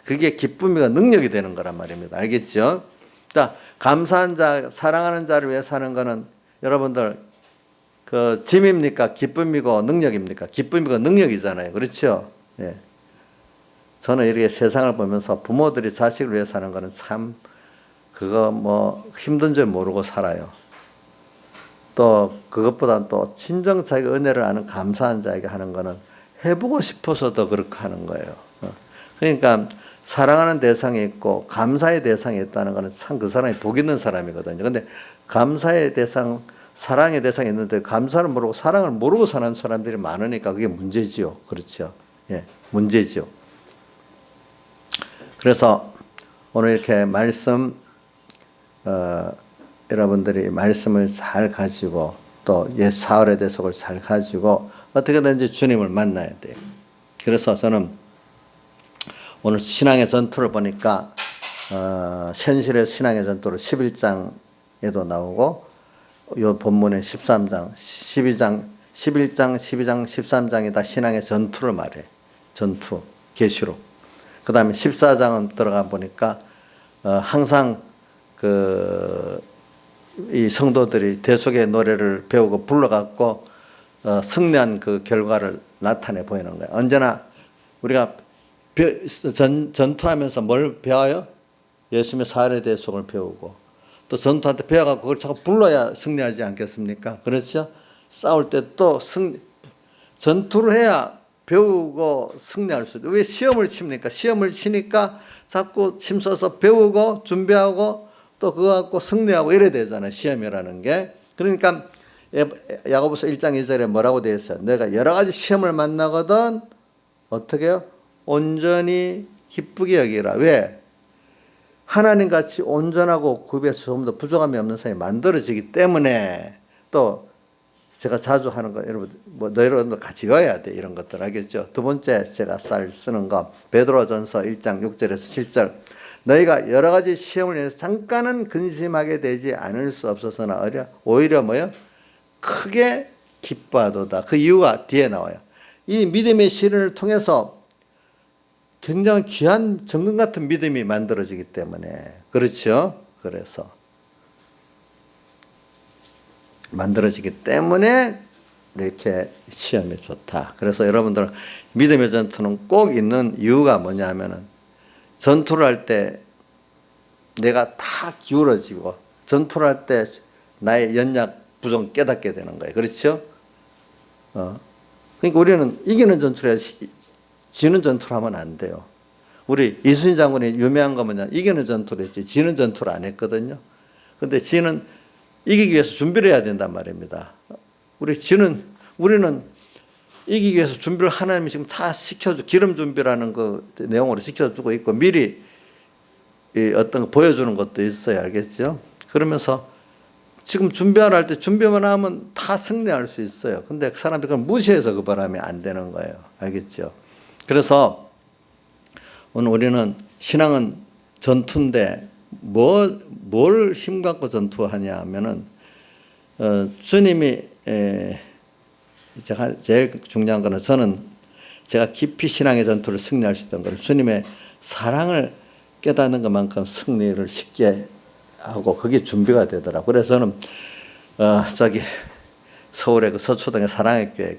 그게 기쁨이가 능력이 되는 거란 말입니다. 알겠죠? 자, 감사한 자, 사랑하는 자를 위해 사는 거는 여러분들 그 짐입니까? 기쁨이고 능력입니까? 기쁨이고 능력이잖아요. 그렇죠? 예. 저는 이렇게 세상을 보면서 부모들이 자식을 위해 사는 거는 참 그거 뭐 힘든 줄 모르고 살아요. 또 그것보다 또 친정 자기 은혜를 아는 감사한 자에게 하는 거는 해보고 싶어서 더 그렇게 하는 거예요. 그러니까 사랑하는 대상이 있고 감사의 대상이 있다는 것은 참 그 사람이 복 있는 사람이거든요. 근데 감사의 대상, 사랑의 대상이 있는데 감사를 모르고 사랑을 모르고 사는 사람들이 많으니까 그게 문제지요. 그렇죠. 예, 문제지요. 그래서 오늘 이렇게 말씀, 여러분들이 말씀을 잘 가지고 또 옛 사흘의 대속을 잘 가지고 어떻게든지 주님을 만나야 돼요. 그래서 저는 오늘 신앙의 전투를 보니까 현실의 신앙의 전투를 11장에도 나오고 이 본문의 13장, 11장, 12장, 13장이 다 신앙의 전투를 말해요. 전투, 계시록. 그 다음에 14장은 들어가 보니까 항상 이 성도들이 대속의 노래를 배우고 불러갖고 승리한 그 결과를 나타내 보이는 거예요. 언제나 우리가 전투하면서 뭘 배워요? 예수님의 사례 대속을 배우고 또 전투한테 배워갖고 그걸 자꾸 불러야 승리하지 않겠습니까? 그렇죠? 싸울 때 또 전투를 해야 배우고 승리할 수 있어요. 왜 시험을 칩니까? 시험을 치니까 자꾸 힘써서 배우고 준비하고 또 그거 갖고 승리하고 이래야 되잖아요. 시험이라는 게. 그러니까 야고보서 1장 2절에 뭐라고 되어 있어요? 내가 여러 가지 시험을 만나거든 어떻게 해요? 온전히 기쁘게 여기라. 왜? 하나님같이 온전하고 구비해서 좀 더 부족함이 없는 사람이 만들어지기 때문에 또 제가 자주 하는 거 여러분 너희들도 같이 외워야 돼 이런 것들 알겠죠? 두 번째 제가 쌀 쓰는 거 베드로전서 1장 6절에서 7절 너희가 여러 가지 시험을 인해서 잠깐은 근심하게 되지 않을 수 없어서나 오히려 뭐요? 크게 기뻐하도다. 그 이유가 뒤에 나와요. 이 믿음의 시련을 통해서 굉장히 귀한 정금 같은 믿음이 만들어지기 때문에 그렇죠. 그래서 만들어지기 때문에 이렇게 시험이 좋다. 그래서 여러분들 믿음의 전투는 꼭 있는 이유가 뭐냐 하면은 전투를 할 때 내가 다 기울어지고 전투를 할 때 나의 연약 부족 깨닫게 되는 거예요. 그렇죠? 그러니까 우리는 이기는 전투를 해야지 지는 전투를 하면 안 돼요. 우리 이순신 장군이 유명한 거 뭐냐? 이기는 전투를 했지 지는 전투를 안 했거든요. 근데 지는 이기기 위해서 준비를 해야 된단 말입니다. 우리는 이기기 위해서 준비를 하나님이 지금 다 기름 준비라는 그 내용으로 시켜주고 있고 미리 어떤 거 보여주는 것도 있어요. 알겠죠? 그러면서 지금 준비하라 할 때 준비만 하면 다 승리할 수 있어요. 근데 사람들이 그걸 무시해서 그 바람에 안 되는 거예요. 알겠죠? 그래서 오늘 우리는 신앙은 전투인데 뭘 힘갖고 전투하냐 하면은 주님이 제가 제일 중요한 거는 제가 깊이 신앙의 전투를 승리할 수 있던 거를 주님의 사랑을 깨닫는 것만큼 승리를 쉽게 하고 그게 준비가 되더라고요. 그래서 저는 서울의 그 서초동의 사랑의 교회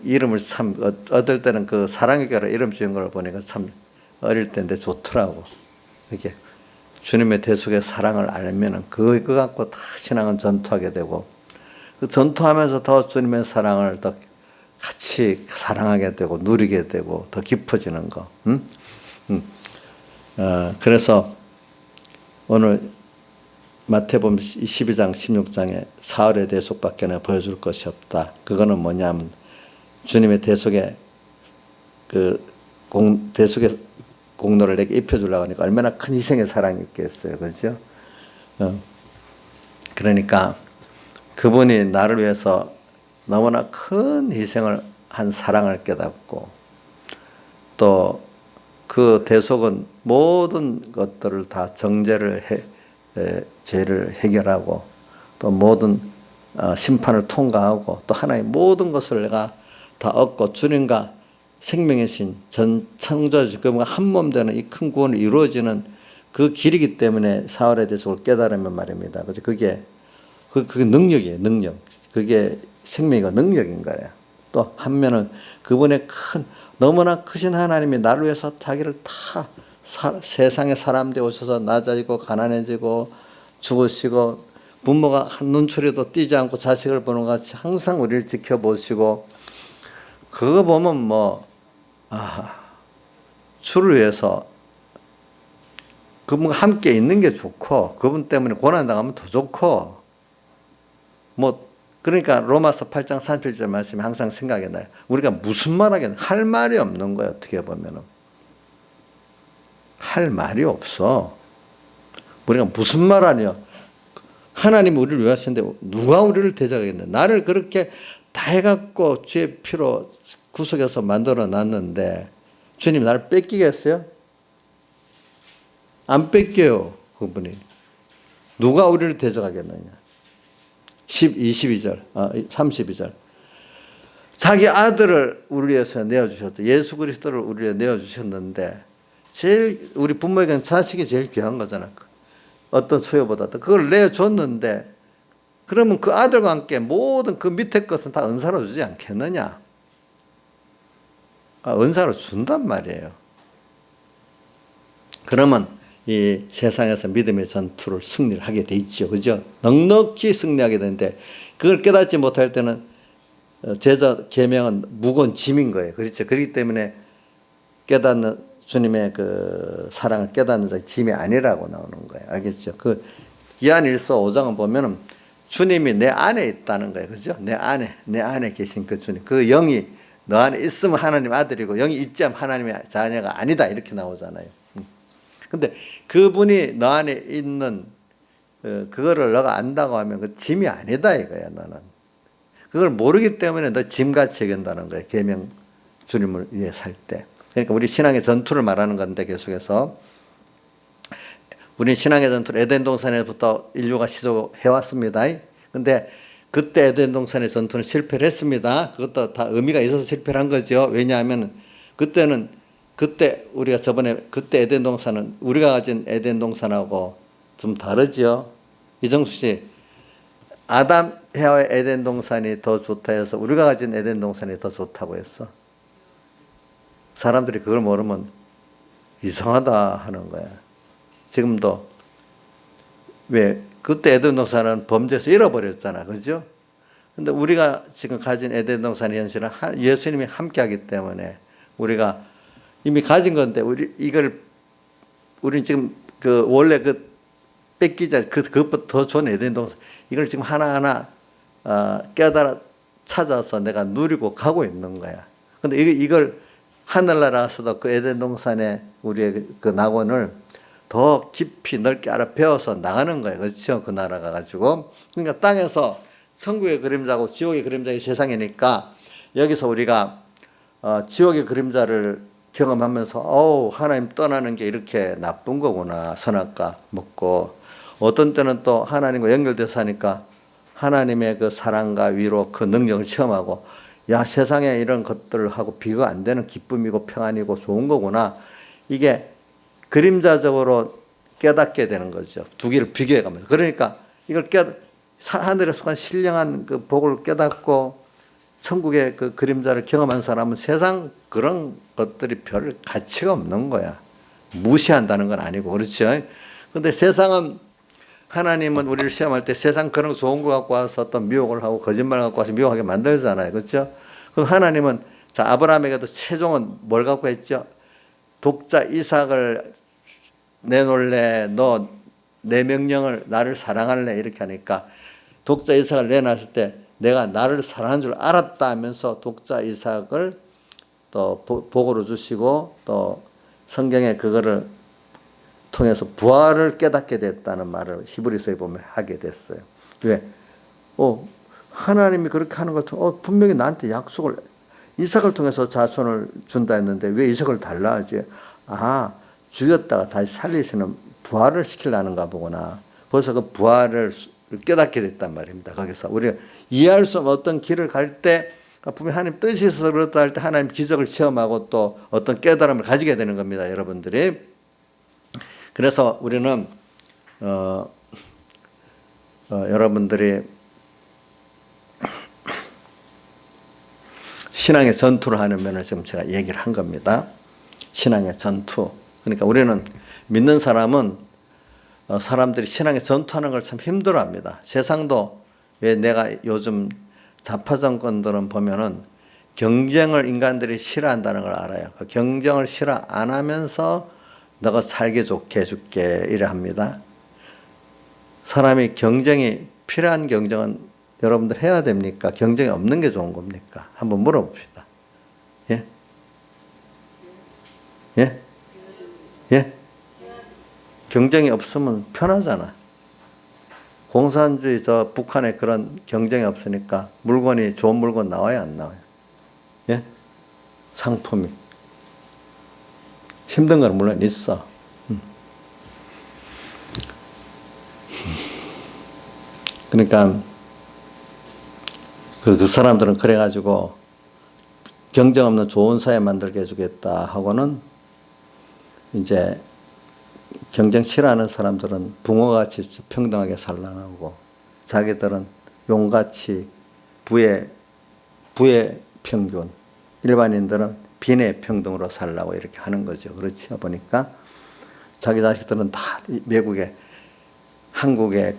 이름을 참 어떨 때는 그 사랑의 교회로 이름 지은 걸 보니까 참 어릴 때인데 좋더라고. 이게 주님의 대속의 사랑을 알면은 그거 갖고 다 신앙은 전투하게 되고 그 전투하면서 더 주님의 사랑을 더 같이 사랑하게 되고 누리게 되고 더 깊어지는 거. 그래서 오늘 마태복음 12장 16장에 사흘의 대속밖에 내가 보여줄 것이 없다. 그거는 뭐냐면 주님의 대속의 대속의 공로를 내게 입혀주려고 하니까 얼마나 큰 희생의 사랑이 있겠어요. 그렇죠? 그러니까 그분이 나를 위해서 너무나 큰 희생을 한 사랑을 깨닫고 또 그 대속은 모든 것들을 다 죄를 해결하고 또 모든 심판을 통과하고 또 하나의 모든 것을 내가 다 얻고 주님과 생명의 신 전 창조주 그분과 한 몸 되는 이 큰 구원이 이루어지는 그 길이기 때문에 사흘의 대속을 깨달으면 말입니다. 그래서 그게 능력이에요. 능력. 그게 생명이고 능력인 거예요. 또 한면은 그분의 너무나 크신 하나님이 나를 위해서 자기를 다 세상에 사람 되어 오셔서 낮아지고 가난해지고 죽으시고 부모가 한 눈초리도 띄지 않고 자식을 보는 것 같이 항상 우리를 지켜보시고 그거 보면 주를 위해서 그분과 함께 있는 게 좋고 그분 때문에 고난당하면 더 좋고 그러니까 로마서 8장 31절 말씀이 항상 생각이 나요. 우리가 무슨 말 하겠나 할 말이 없는 거예요. 어떻게 보면은 할 말이 없어. 우리가 무슨 말 하냐. 하나님이 우리를 왜 하시는데 누가 우리를 대적하겠냐. 나를 그렇게 다 해갖고 주의 피로 구속해서 만들어 놨는데 주님 나를 뺏기겠어요? 안 뺏겨요. 그분이. 누가 우리를 대적하겠느냐. 22절, 32절. 자기 아들을 우리 위해서 내어주셨다. 예수 그리스도를 우리 위해 내어주셨는데 제일 우리 부모에게는 자식이 제일 귀한 거잖아. 어떤 수요보다도. 그걸 내어줬는데 그러면 그 아들과 함께 모든 그 밑에 것은 다 은사로 주지 않겠느냐. 은사로 준단 말이에요. 그러면 이 세상에서 믿음의 전투를 승리를 하게 돼 있죠. 그죠? 넉넉히 승리하게 되는데 그걸 깨닫지 못할 때는 제자 계명은 무거운 짐인 거예요. 그렇죠? 그렇기 때문에 깨닫는 주님의 그 사랑을 깨닫는 자의 짐이 아니라고 나오는 거예요. 알겠죠? 그 기한일서 5장을 보면은 주님이 내 안에 있다는 거예요. 그죠? 내 안에 계신 그 주님. 그 영이 너 안에 있으면 하나님 아들이고 영이 있지 않으면 하나님의 자녀가 아니다. 이렇게 나오잖아요. 근데 그분이 너 안에 있는 그거를 너가 안다고 하면 그 짐이 아니다 이거야. 너는 그걸 모르기 때문에 너 짐같이 여긴다는 거야. 계명 주님을 위해 살 때. 그러니까 우리 신앙의 전투를 말하는 건데, 계속해서 우리 신앙의 전투를 에덴 동산에부터 인류가 시작해왔습니다. 근데 그때 에덴 동산의 전투는 실패를 했습니다. 그것도 다 의미가 있어서 실패를 한 거죠. 왜냐하면 그때 우리가 그때 에덴 동산은 우리가 가진 에덴 동산하고 좀 다르죠. 이정수 씨, 아담 해와의 에덴 동산이 더 좋다 해서 우리가 가진 에덴 동산이 더 좋다고 했어. 사람들이 그걸 모르면 이상하다 하는 거야. 지금도 왜 그때 에덴 동산은 범죄에서 잃어버렸잖아, 그죠? 근데 우리가 지금 가진 에덴 동산의 현실은 예수님이 함께하기 때문에 우리가 이미 가진 건데 우리 지금 원래 뺏기자 그것보다 더 좋은 에덴 동산 이걸 지금 하나하나 깨달아 찾아서 내가 누리고 가고 있는 거야. 근데 이걸 하늘나라에서도 그 에덴 동산의 우리의 그 낙원을 더 깊이 넓게 알아 배워서 나가는 거예요. 그렇죠? 그 나라가 가지고. 그러니까 땅에서 천국의 그림자고 지옥의 그림자의 세상이니까 여기서 우리가 지옥의 그림자를 경험하면서 하나님 떠나는 게 이렇게 나쁜 거구나. 선악과 먹고 어떤 때는 또 하나님과 연결돼서 하니까 하나님의 그 사랑과 위로 그 능력을 체험하고 야, 세상에 이런 것들하고 비교가 안 되는 기쁨이고 평안이고 좋은 거구나. 이게 그림자적으로 깨닫게 되는 거죠. 두 개를 비교해 가면서. 그러니까 이걸 하늘에 속한 신령한 그 복을 깨닫고 천국의 그 그림자를 경험한 사람은 세상 그런 것들이 별 가치가 없는 거야. 무시한다는 건 아니고, 그렇죠? 근데 세상은 하나님은 우리를 시험할 때 세상 그런 거 좋은 거 갖고 와서 어떤 미혹을 하고 거짓말 갖고 와서 미혹하게 만들잖아요. 그렇죠? 그럼 하나님은 아브라함에게도 최종은 뭘 갖고 했죠? 독자 이삭을 내놓을래? 너 내 명령을 나를 사랑할래? 이렇게 하니까 독자 이삭을 내놨을 때 내가 나를 사랑한 줄 알았다 하면서 독자 이삭을 또 복으로 주시고 또 성경에 그거를 통해서 부활을 깨닫게 됐다는 말을 히브리서에 보면 하게 됐어요. 왜? 하나님이 그렇게 하는 걸 통해 분명히 나한테 약속을 이삭을 통해서 자손을 준다 했는데 왜 이삭을 달라 하지? 죽였다가 다시 살리시는 부활을 시키려는가 보구나. 벌써 그 부활을 깨닫게 됐단 말입니다. 거기서 우리가 이해할 수 없는 어떤 길을 갈 때 분명히 하나님 뜻이 있어서 그렇다 할 때 하나님 기적을 체험하고 또 어떤 깨달음을 가지게 되는 겁니다. 여러분들이. 그래서 우리는 여러분들이 신앙의 전투를 하는 면을 지금 제가 얘기를 한 겁니다. 신앙의 전투. 그러니까 우리는 믿는 사람은 사람들이 신앙의 전투하는 걸 참 힘들어합니다. 세상도 왜 내가 요즘 좌파 정권들은 보면은 경쟁을 인간들이 싫어한다는 걸 알아요. 그 경쟁을 싫어 안 하면서 너가 살기 좋게 해줄게 이래 합니다. 사람이 경쟁이 필요한 경쟁은 여러분들 해야 됩니까? 경쟁이 없는 게 좋은 겁니까? 한번 물어봅시다. 예? 예? 예? 경쟁이 없으면 편하잖아. 공산주의 북한에 그런 경쟁이 없으니까 물건이 좋은 물건 나와요, 안 나와요? 예? 상품이. 힘든 건 물론 있어. 그러니까 그 사람들은 그래가지고 경쟁 없는 좋은 사회 만들게 해주겠다 하고는 이제 경쟁 싫어하는 사람들은 붕어같이 평등하게 살라고 자기들은 용같이 부의 평균, 일반인들은 빈의 평등으로 살라고 이렇게 하는 거죠. 그렇지 보니까 자기 자식들은 다 외국에 한국에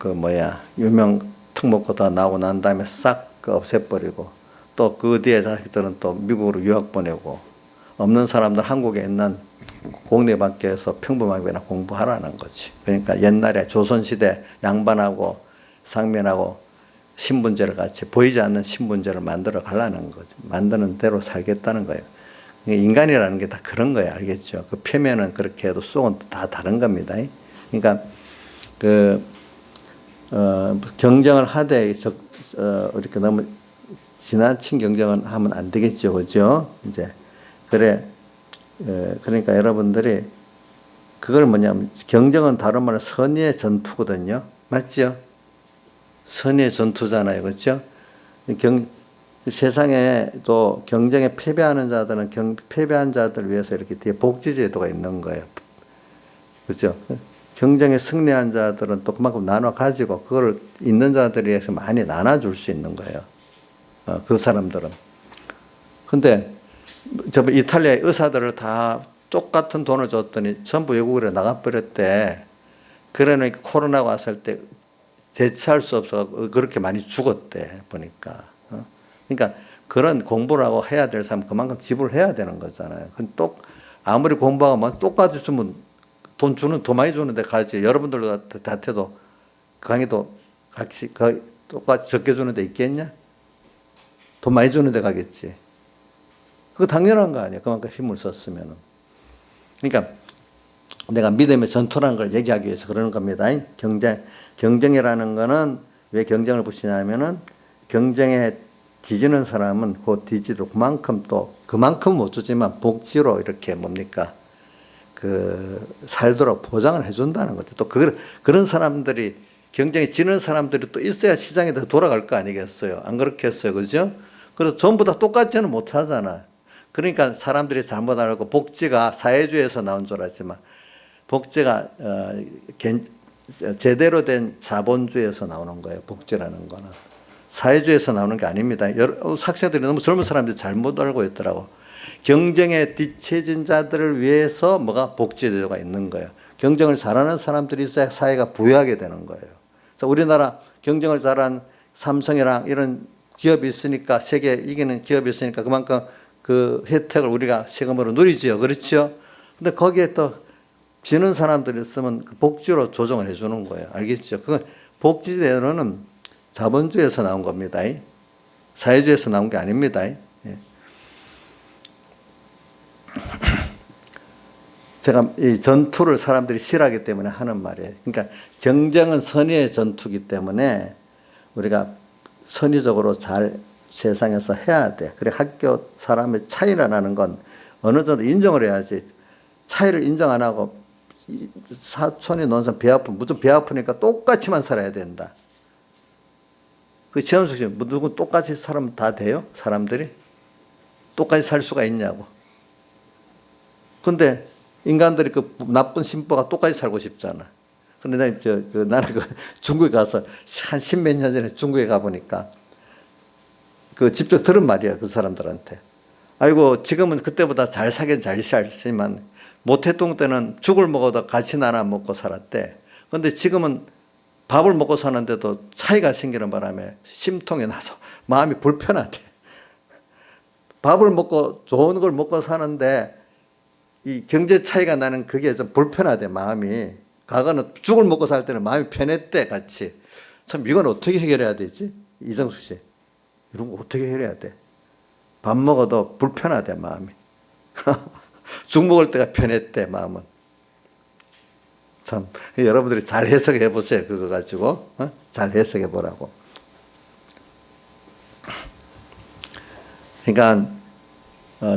유명 특목고다 나오고 난 다음에 싹 없애버리고 또 그 뒤에 자식들은 또 미국으로 유학 보내고 없는 사람들 한국에 있는 공립학교에서 평범하게 공부하라는 거지. 그러니까 옛날에 조선시대 양반하고 상면하고 신분제를 같이 보이지 않는 신분제를 만들어 가려는 거죠. 만드는 대로 살겠다는 거예요. 인간이라는 게 다 그런 거예요. 알겠죠? 그 표면은 그렇게 해도 속은 다 다른 겁니다. 그러니까 경쟁을 하되 이렇게 너무 지나친 경쟁을 하면 안 되겠죠. 그죠? 이제 그러니까 여러분들이 그걸 뭐냐면 경쟁은 다른 말로 선의의 전투거든요. 맞죠? 선의의 전투잖아요. 그렇죠? 세상에 또 경쟁에 패배하는 자들은 패배한 자들을 위해서 이렇게 뒤에 복지제도가 있는 거예요. 그렇죠? 경쟁에 승리한 자들은 또 그만큼 나눠 가지고 그걸 있는 자들에 의해서 많이 나눠줄 수 있는 거예요. 그 사람들은. 근데 저 이탈리아 의사들을 다 똑같은 돈을 줬더니 전부 외국으로 나가버렸대. 그러니까 코로나가 왔을 때 대처할 수 없어 그렇게 많이 죽었대 보니까. 그러니까 그런 공부를 하고 해야 될 사람 그만큼 지불해야 되는 거잖아요. 아무리 공부하고 똑같이 주면 돈 많이 주는데 가지. 여러분들도 다 해도 강의도 같이 똑같이 적게 주는데 있겠냐? 돈 많이 주는데 가겠지. 그거 당연한 거 아니야. 그만큼 힘을 썼으면은. 그러니까 내가 믿음의 전투라는 걸 얘기하기 위해서 그러는 겁니다. 경쟁이라는 거는 왜 경쟁을 붙이냐면은 경쟁에 뒤지는 사람은 그 뒤지도 그만큼 못 주지만 복지로 이렇게 살도록 보장을 해준다는 거죠. 또 그런 사람들이 경쟁에 지는 사람들이 또 있어야 시장이 더 돌아갈 거 아니겠어요. 안 그렇겠어요. 그죠? 그래서 전부 다 똑같지는 못하잖아. 그러니까 사람들이 잘못 알고 복지가 사회주의에서 나온 줄 알지만 복지가 제대로 된 자본주의에서 나오는 거예요. 복지라는 거는. 사회주의에서 나오는 게 아닙니다. 학생들이 너무 젊은 사람들이 잘못 알고 있더라고. 경쟁에 뒤처진 자들을 위해서 복지제도가 있는 거예요. 경쟁을 잘하는 사람들이 있어야 사회가 부유하게 되는 거예요. 우리나라 경쟁을 잘한 삼성이랑 이런 기업이 있으니까 세계 이기는 기업이 있으니까 그만큼 그 혜택을 우리가 세금으로 누리지요. 그렇죠? 근데 거기에 또 지는 사람들이 있으면 복지로 조정을 해주는 거예요. 알겠죠? 그건 복지제도는 자본주의에서 나온 겁니다. 사회주의에서 나온 게 아닙니다. 제가 이 전투를 사람들이 싫어하기 때문에 하는 말이에요. 그러니까 경쟁은 선의의 전투이기 때문에 우리가 선의적으로 잘 세상에서 해야 돼. 그래 학교 사람의 차이가 나는 건 어느 정도 인정을 해야지. 차이를 인정 안 하고 사촌이 논산 배 아프면 무조건 배 아프니까 똑같이만 살아야 된다. 최현숙 씨, 누구 똑같이 살면 다 돼요? 사람들이? 똑같이 살 수가 있냐고. 근데 인간들이 그 나쁜 심보가 똑같이 살고 싶잖아. 근데 나는 중국에 가서 한 십몇 년 전에 중국에 가보니까 직접 들은 말이야, 그 사람들한테. 아이고, 지금은 그때보다 잘 사긴 잘 살지만 모태동 때는 죽을 먹어도 같이 나눠 먹고 살았대. 근데 지금은 밥을 먹고 사는데도 차이가 생기는 바람에 심통이 나서 마음이 불편하대. 밥을 먹고 좋은 걸 먹고 사는데 이 경제 차이가 나는 그게 좀 불편하대, 마음이. 과거는 죽을 먹고 살 때는 마음이 편했대, 같이. 참, 이건 어떻게 해결해야 되지? 이정수 씨. 이런 거 어떻게 해결해야 돼? 밥 먹어도 불편하대, 마음이. 죽 먹을 때가 편했대, 마음은. 참, 여러분들이 잘 해석해 보세요. 그거 가지고. 잘 해석해 보라고. 그러니까,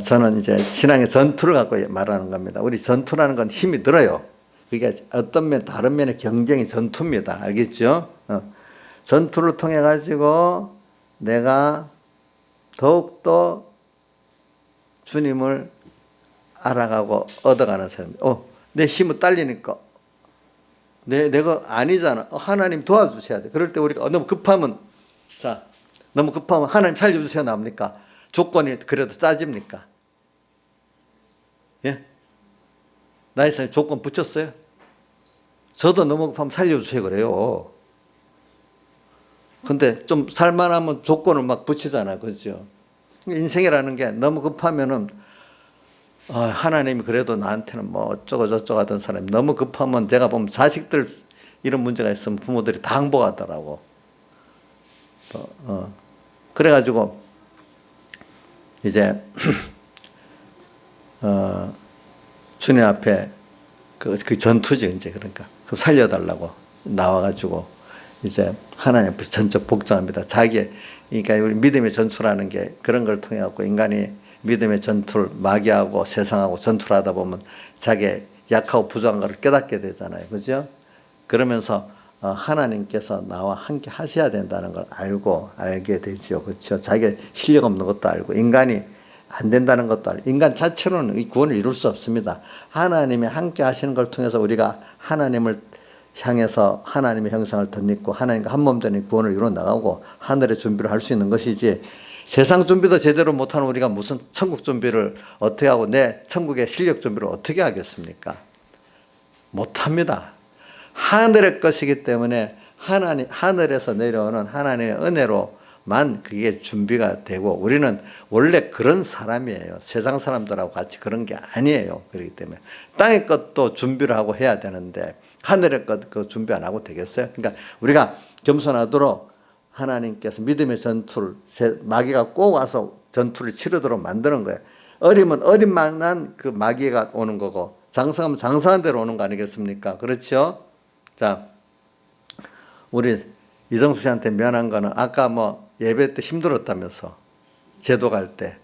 저는 이제 신앙의 전투를 갖고 말하는 겁니다. 우리 전투라는 건 힘이 들어요. 그게 어떤 면, 다른 면의 경쟁이 전투입니다. 알겠죠? 전투를 통해 가지고 내가 더욱더 주님을 알아가고 얻어가는 사람. 내 힘을 딸리니까. 내가 아니잖아. 하나님 도와주셔야 돼. 그럴 때 우리가 너무 급하면, 너무 급하면 하나님 살려주세요 나옵니까? 조건이 그래도 짜집니까? 예? 나이사님 조건 붙였어요? 저도 너무 급하면 살려주세요 그래요. 근데 좀 살만하면 조건을 막 붙이잖아. 그죠? 인생이라는 게 너무 급하면은, 하나님이 그래도 나한테는 뭐 어쩌고 저쩌고 하던 사람이 너무 급하면 제가 보면 자식들 이런 문제가 있으면 부모들이 다 항복하더라고. 그래가지고 이제 주님 앞에 그 전투지 이제 그러니까 그 살려달라고 나와가지고 이제 하나님 앞에 전적 복종합니다. 그러니까 우리 믿음의 전투라는 게 그런 걸 통해 갖고 인간이 믿음의 전투를 마귀하고 세상하고 전투를 하다 보면 자기의 약하고 부족한 것을 깨닫게 되잖아요. 그죠? 그러면서 하나님께서 나와 함께 하셔야 된다는 걸 알게 되죠. 그렇죠? 자기의 실력 없는 것도 알고 인간이 안 된다는 것도 알고 인간 자체로는 이 구원을 이룰 수 없습니다. 하나님이 함께 하시는 걸 통해서 우리가 하나님을 향해서 하나님의 형상을 덧입고 하나님과 한 몸 되는 구원을 이루어 나가고 하늘의 준비를 할 수 있는 것이지 세상 준비도 제대로 못하는 우리가 무슨 천국 준비를 어떻게 하고 내 천국의 실력 준비를 어떻게 하겠습니까? 못합니다. 하늘의 것이기 때문에 하늘에서 내려오는 하나님의 은혜로만 그게 준비가 되고 우리는 원래 그런 사람이에요. 세상 사람들하고 같이 그런 게 아니에요. 그렇기 때문에 땅의 것도 준비를 하고 해야 되는데 하늘의 것 그 준비 안 하고 되겠어요? 그러니까 우리가 겸손하도록 하나님께서 믿음의 전투를 마귀가 꼭 와서 전투를 치르도록 만드는 거예요. 어리면 어린만한 그 마귀가 오는 거고 장성하면 장성한 대로 오는 거 아니겠습니까? 그렇죠? 자, 우리 이정수 씨한테 미안한 거는 아까 뭐 예배 때 힘들었다면서 제도 갈 때.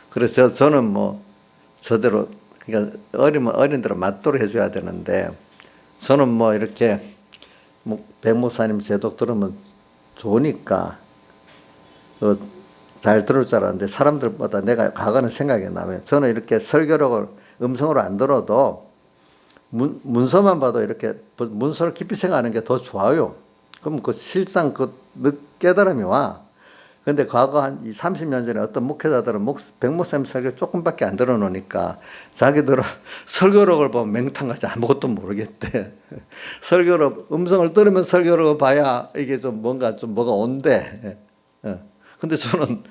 그래서 저는 뭐 저대로 그러니까 어리면 어린대로 맞도록 해줘야 되는데 저는 뭐 이렇게 백목사님 제독 들으면 좋으니까 잘 들을 줄 알았는데 사람들보다 내가 과거는 생각이 나면 저는 이렇게 설교록을 음성으로 안 들어도 문서만 봐도 이렇게 문서를 깊이 생각하는 게 더 좋아요. 그럼 그 실상 그 깨달음이 와. 근데 과거 한 30년 전에 어떤 목회자들은 백목사님 설교 조금밖에 안 들어놓으니까 자기들은 설교록을 보면 맹탕같이 아무것도 모르겠대. 설교록, 음성을 들으면 설교록을 봐야 이게 좀 뭐가 온대. 근데 저는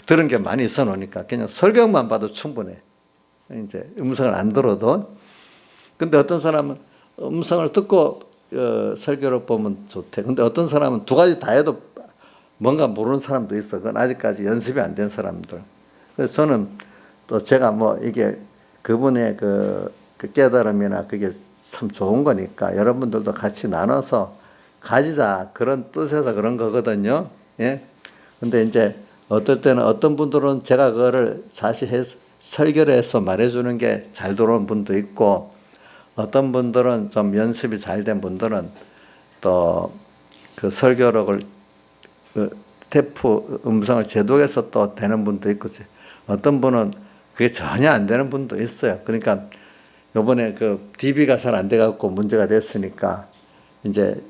들은 게 많이 있어 놓으니까 그냥 설교만 봐도 충분해. 이제 음성을 안 들어도. 근데 어떤 사람은 음성을 듣고 설교록 보면 좋대. 근데 어떤 사람은 두 가지 다 해도 뭔가 모르는 사람도 있어. 그건 아직까지 연습이 안 된 사람들. 그래서 저는 또 제가 뭐 이게 그분의 그 깨달음이나 그게 참 좋은 거니까 여러분들도 같이 나눠서 가지자. 그런 뜻에서 그런 거거든요. 예. 근데 이제 어떨 때는 어떤 분들은 제가 그거를 자세히 설교를 해서 말해주는 게 잘 들어오는 분도 있고 어떤 분들은 좀 연습이 잘 된 분들은 또 그 설교록을 테이프 음성을 제독해서 또 되는 분도 있고 어떤 분은 그게 전혀 안 되는 분도 있어요. 그러니까 요번에 그 DB가 잘 안 돼갖고 문제가 됐으니까 이제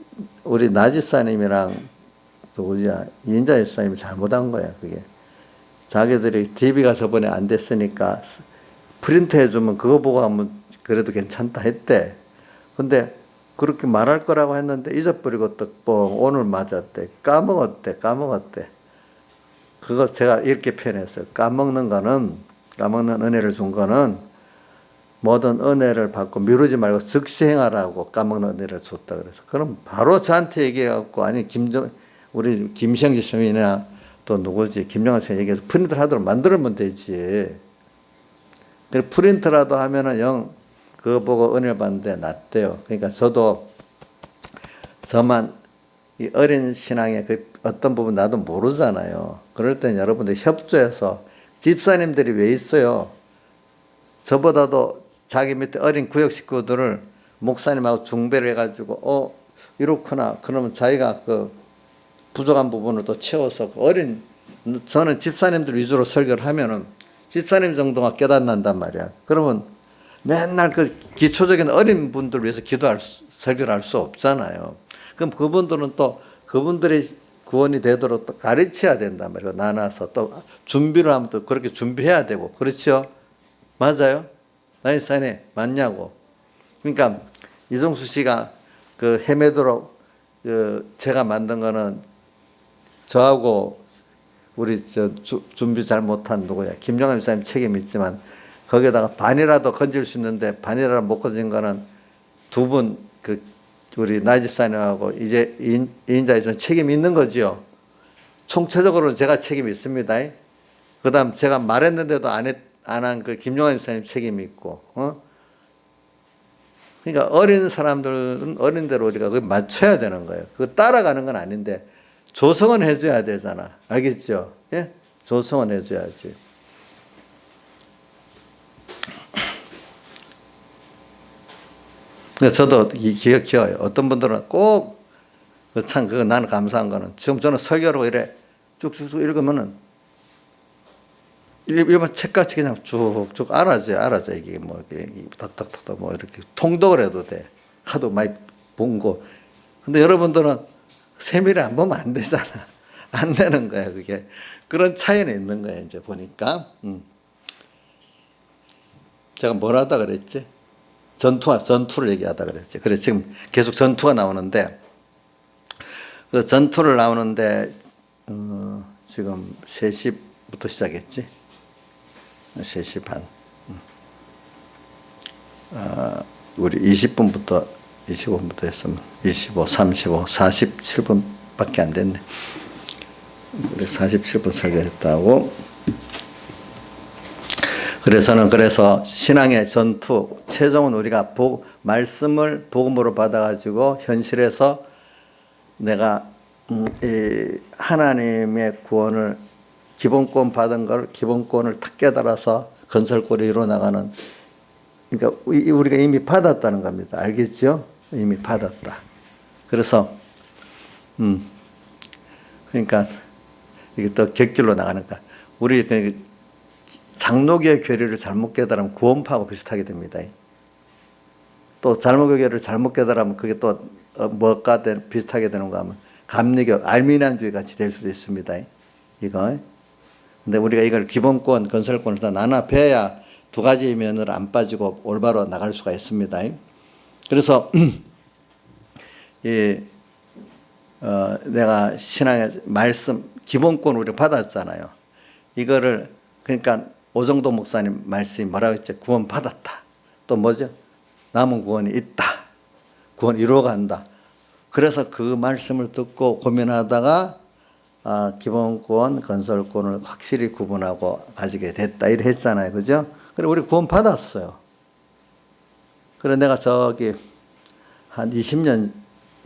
우리 나 집사님이랑 누구야 이인자 집사님이 잘못한 거야. 그게 자기들이 DB가 저번에 안 됐으니까 프린트 해주면 그거 보고 하면 그래도 괜찮다 했대. 근데 그렇게 말할 거라고 했는데 잊어버리고 또 오늘 맞았대. 까먹었대. 그거 제가 이렇게 표현했어요. 까먹는 은혜를 준 거는 모든 은혜를 받고 미루지 말고 즉시 행하라고 까먹는 은혜를 줬다 그래서. 그럼 바로 저한테 얘기해갖고 아니 우리 김시영 지사님이나 또 누구지 김영환 씨 얘기해서 프린트를 하도록 만들면 되지. 프린트라도 하면은 그거 보고 은혜 받는데 낫대요. 그러니까 저만 이 어린 신앙의 그 어떤 부분 나도 모르잖아요. 그럴 땐 여러분들 협조해서 집사님들이 왜 있어요? 저보다도 자기 밑에 어린 구역 식구들을 목사님하고 중배를 해가지고 이렇구나. 그러면 자기가 그 부족한 부분을 또 채워서 저는 집사님들 위주로 설교를 하면은 집사님 정도가 깨닫는단 말이야. 그러면 맨날 그 기초적인 어린 분들 위해서 설교를 할 수 없잖아요. 그럼 그분들은 또 그분들의 구원이 되도록 또 가르쳐야 된단 말이에요. 나눠서 또 준비를 하면 또 그렇게 준비해야 되고. 그렇죠? 맞아요? 나이사님 맞냐고. 그러니까 이종수 씨가 그 헤매도록 제가 만든 거는 저하고 우리 준비 잘 못한 누구야 김영환 집사님 책임이 있지만 거기에다가 반이라도 건질 수 있는데 반이라도 못 건진 거는 두 분 우리 나 집사님하고 이제 이인자에 좀 책임이 있는 거지요. 총체적으로는 제가 책임이 있습니다. 그다음 제가 말했는데도 안 한 그 김용환 목사님 책임이 있고, 그러니까 어린 사람들은 어린대로 우리가 그 맞춰야 되는 거예요. 그 따라가는 건 아닌데 조성은 해줘야 되잖아. 알겠죠? 예? 조성은 해줘야지. 그래서 저도 기억해요. 어떤 분들은 꼭, 참, 그거 나는 감사한 거는, 지금 저는 설교로 이래 쭉쭉쭉 읽으면은, 일반 책같이 그냥 쭉쭉 알아져. 이게 뭐, 탁탁탁탁 뭐, 이렇게 통독을 해도 돼. 하도 많이 본 거. 근데 여러분들은 세밀히 안 보면 안 되잖아. 안 되는 거야, 그게. 그런 차이는 있는 거예요, 이제 보니까. 제가 뭘 하다 그랬지? 전투를 얘기하다 그랬지. 그래, 지금 계속 전투가 나오는데, 그 전투를 나오는데, 지금 3시부터 시작했지? 3시 반. 우리 20분부터, 25분부터 했으면 25, 35, 47분밖에 안 됐네. 우리 47분 설교했다고. 그래서 신앙의 전투, 최종은 우리가 말씀을 복음으로 받아가지고 현실에서 내가 이 하나님의 구원을 기본권 받은 걸 기본권을 탁 깨달아서 건설권을 이루어 나가는, 그러니까 우리가 이미 받았다는 겁니다. 알겠죠? 이미 받았다. 그래서 그러니까 이게 또 객길로 나가니까 우리 장로교의 교리를 잘못 깨달으면 구원파하고 비슷하게 됩니다. 또 장로교의 교리를 잘못 깨달으면 그게 또 뭐가 비슷하게 되는가 하면 감리교, 알미니안주의 같이 될 수도 있습니다. 이거. 근데 우리가 이걸 기본권, 건설권을 다 나눠배야 두 가지 면으로 안 빠지고 올바로 나갈 수가 있습니다. 그래서 내가 신앙의 말씀 기본권 우리가 받았잖아요. 이거를 그러니까 오정도 목사님 말씀이 뭐라고 했죠? 구원 받았다. 또 뭐죠? 남은 구원이 있다. 구원 이루어간다. 그래서 그 말씀을 듣고 고민하다가 기본권, 건설권을 확실히 구분하고 가지게 됐다. 이래 했잖아요. 그죠? 그래 우리 구원 받았어요. 그래 내가 저기 한 20년,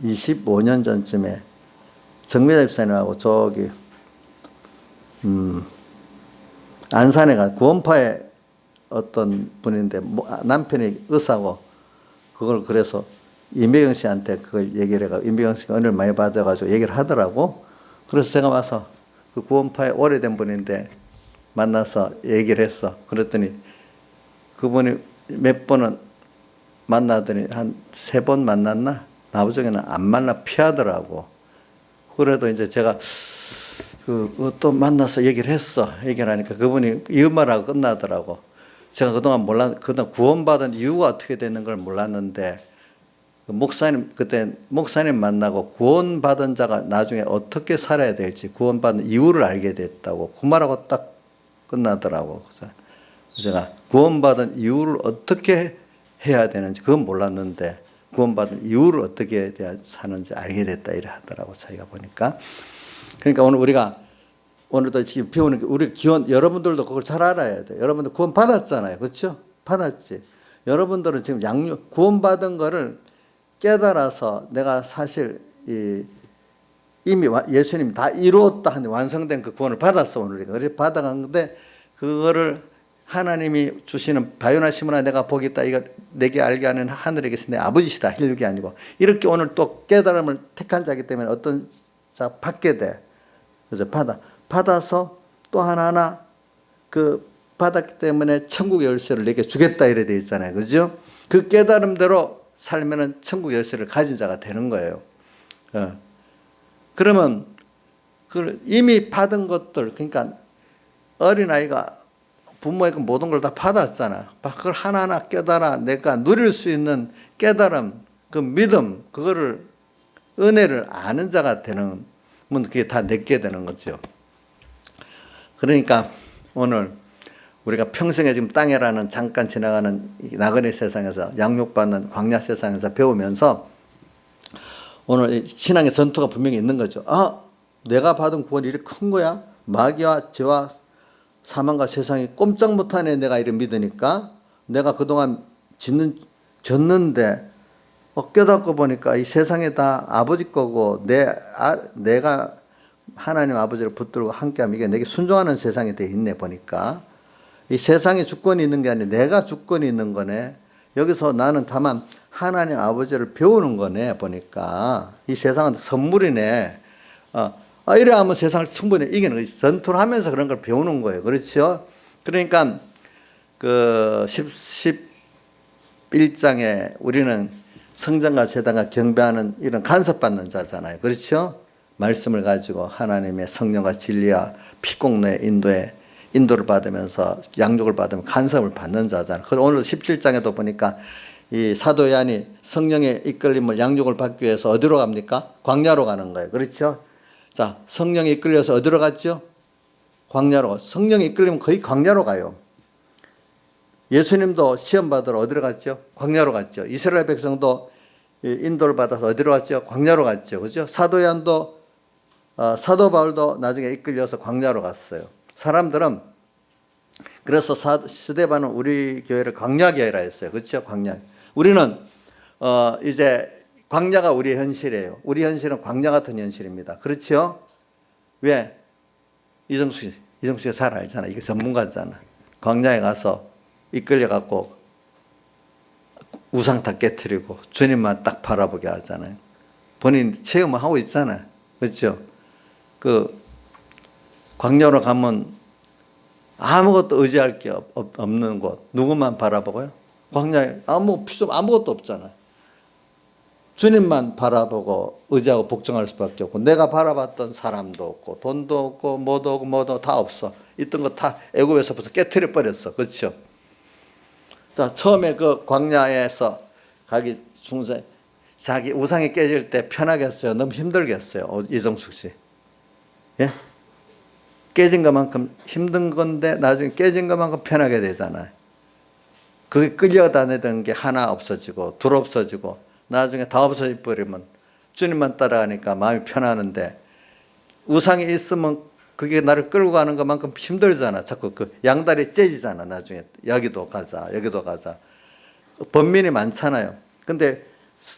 25년 전쯤에 정미자 집사님하고 저기 안산에 가 구원파의 어떤 분인데 남편이 의사고 그걸 그래서 임배경 씨한테 그걸 얘기를 해가 임배경 씨가 은혜를 많이 받아가지고 얘기를 하더라고. 그래서 제가 와서 그 구원파의 오래된 분인데 만나서 얘기를 했어. 그랬더니 그분이 몇 번은 만나더니 한 3번 만났나? 나머지는 안 만나 피하더라고. 그래도 이제 제가 또 만나서 얘기를 했어. 얘기를 하니까 그분이 이것만하고 끝나더라고. 제가 그동안 그동안 구원받은 이유가 어떻게 되는 걸 몰랐는데, 그때 목사님 만나고 구원받은 자가 나중에 어떻게 살아야 될지 구원받은 이유를 알게 됐다고. 그 말하고 딱 끝나더라고. 그래서 제가 구원받은 이유를 어떻게 해야 되는지 그건 몰랐는데, 구원받은 이유를 어떻게 사는지 알게 됐다. 이래 하더라고. 자기가 보니까. 그러니까 오늘도 지금 배우는 게 우리 여러분들도 그걸 잘 알아야 돼. 여러분들 구원 받았잖아요. 그렇죠? 받았지. 여러분들은 지금 구원받은 거를 깨달아서 내가 사실 이미 예수님이 다 이루었다 하는 완성된 그 구원을 받았어. 오늘 그래서 받아간 건데 그거를 하나님이 주시는 바요나시므나 내가 복이 있다. 이거 내게 알게 하는 하늘에 계신 내 아버지시다. 힐육이 아니고. 이렇게 오늘 또 깨달음을 택한 자이기 때문에 어떤 자 받게 돼. 그래서 받아서 또 하나하나 받았기 때문에 천국 열쇠를 내게 주겠다 이래 돼 있잖아요. 그죠? 그 깨달음대로 살면은 천국 열쇠를 가진 자가 되는 거예요. 그러면 이미 받은 것들, 그러니까 어린아이가 부모의 그 모든 걸 다 받았잖아. 그걸 하나하나 깨달아 내가 누릴 수 있는 깨달음, 그 믿음, 그거를 은혜를 아는 자가 되는 건 그게 다 내게 되는 거죠. 그러니까 오늘 우리가 평생에 지금 땅이라는 잠깐 지나가는 나그네 세상에서 양육받는 광야 세상에서 배우면서 오늘 신앙의 전투가 분명히 있는 거죠. 내가 받은 구원이 이렇게 큰 거야? 마귀와 죄와 사망과 세상이 꼼짝 못하네. 내가 이를 믿으니까 내가 그동안 졌는데 깨닫고 보니까 이 세상이 다 아버지 거고 내가 하나님 아버지를 붙들고 함께하면 이게 내게 순종하는 세상이 돼 있네. 보니까 이 세상에 주권이 있는 게 아니라 내가 주권이 있는 거네. 여기서 나는 다만 하나님 아버지를 배우는 거네. 보니까 이 세상은 선물이네. 이래 하면 세상을 충분히 이기는 거지. 전투를 하면서 그런 걸 배우는 거예요. 그렇죠? 그러니까 그 11장에 우리는 성전과 제단과 경배하는 이런 간섭받는 자잖아요. 그렇죠? 말씀을 가지고 하나님의 성령과 진리와 피공로의 인도를 받으면서 양육을 받으면 간섭을 받는 자잖아요. 그래서 오늘 17장에도 보니까 이 사도 요한이 성령의 이끌림을 양육을 받기 위해서 어디로 갑니까? 광야로 가는 거예요. 그렇죠? 자, 성령이 이끌려서 어디로 갔죠? 광야로. 성령이 이끌리면 거의 광야로 가요. 예수님도 시험 받으러 어디로 갔죠? 광야로 갔죠. 이스라엘 백성도 인도를 받아서 어디로 갔죠? 광야로 갔죠. 그죠? 사도 요한도 사도 바울도 나중에 이끌려서 광야로 갔어요. 사람들은 그래서 스데반은 우리 교회를 광야교회라 했어요. 그렇죠? 광야. 우리는 이제 광야가 우리의 현실이에요. 우리 현실은 광야 같은 현실입니다. 그렇죠? 왜? 이정수 씨가 잘 알잖아. 이게 전문가잖아. 광야에 가서 이끌려갖고 우상 다 깨트리고 주님만 딱 바라보게 하잖아요. 본인 체험을 하고 있잖아요. 그렇죠? 그 광야로 가면 아무것도 의지할 게 없는 곳. 누구만 바라보고요? 광야에 아무것도 없잖아요. 주님만 바라보고 의지하고 복종할 수밖에 없고 내가 바라봤던 사람도 없고 돈도 없고 뭐도 다 없어. 있던 거 다 애굽에서 벌써 깨트려 버렸어. 그렇죠? 자, 처음에 그 광야에서 가기 중세 자기 우상이 깨질 때 편하겠어요? 너무 힘들겠어요? 이정숙 씨. 예? 깨진 것만큼 힘든 건데 나중에 깨진 것만큼 편하게 되잖아요. 그게 끌려다니던 게 하나 없어지고 둘 없어지고 나중에 다 없어져 버리면 주님만 따라가니까 마음이 편하는데 우상이 있으면 그게 나를 끌고 가는 것만큼 힘들잖아. 자꾸 그 양다리 째지잖아. 나중에 여기도 가자 번민이 많잖아요. 근데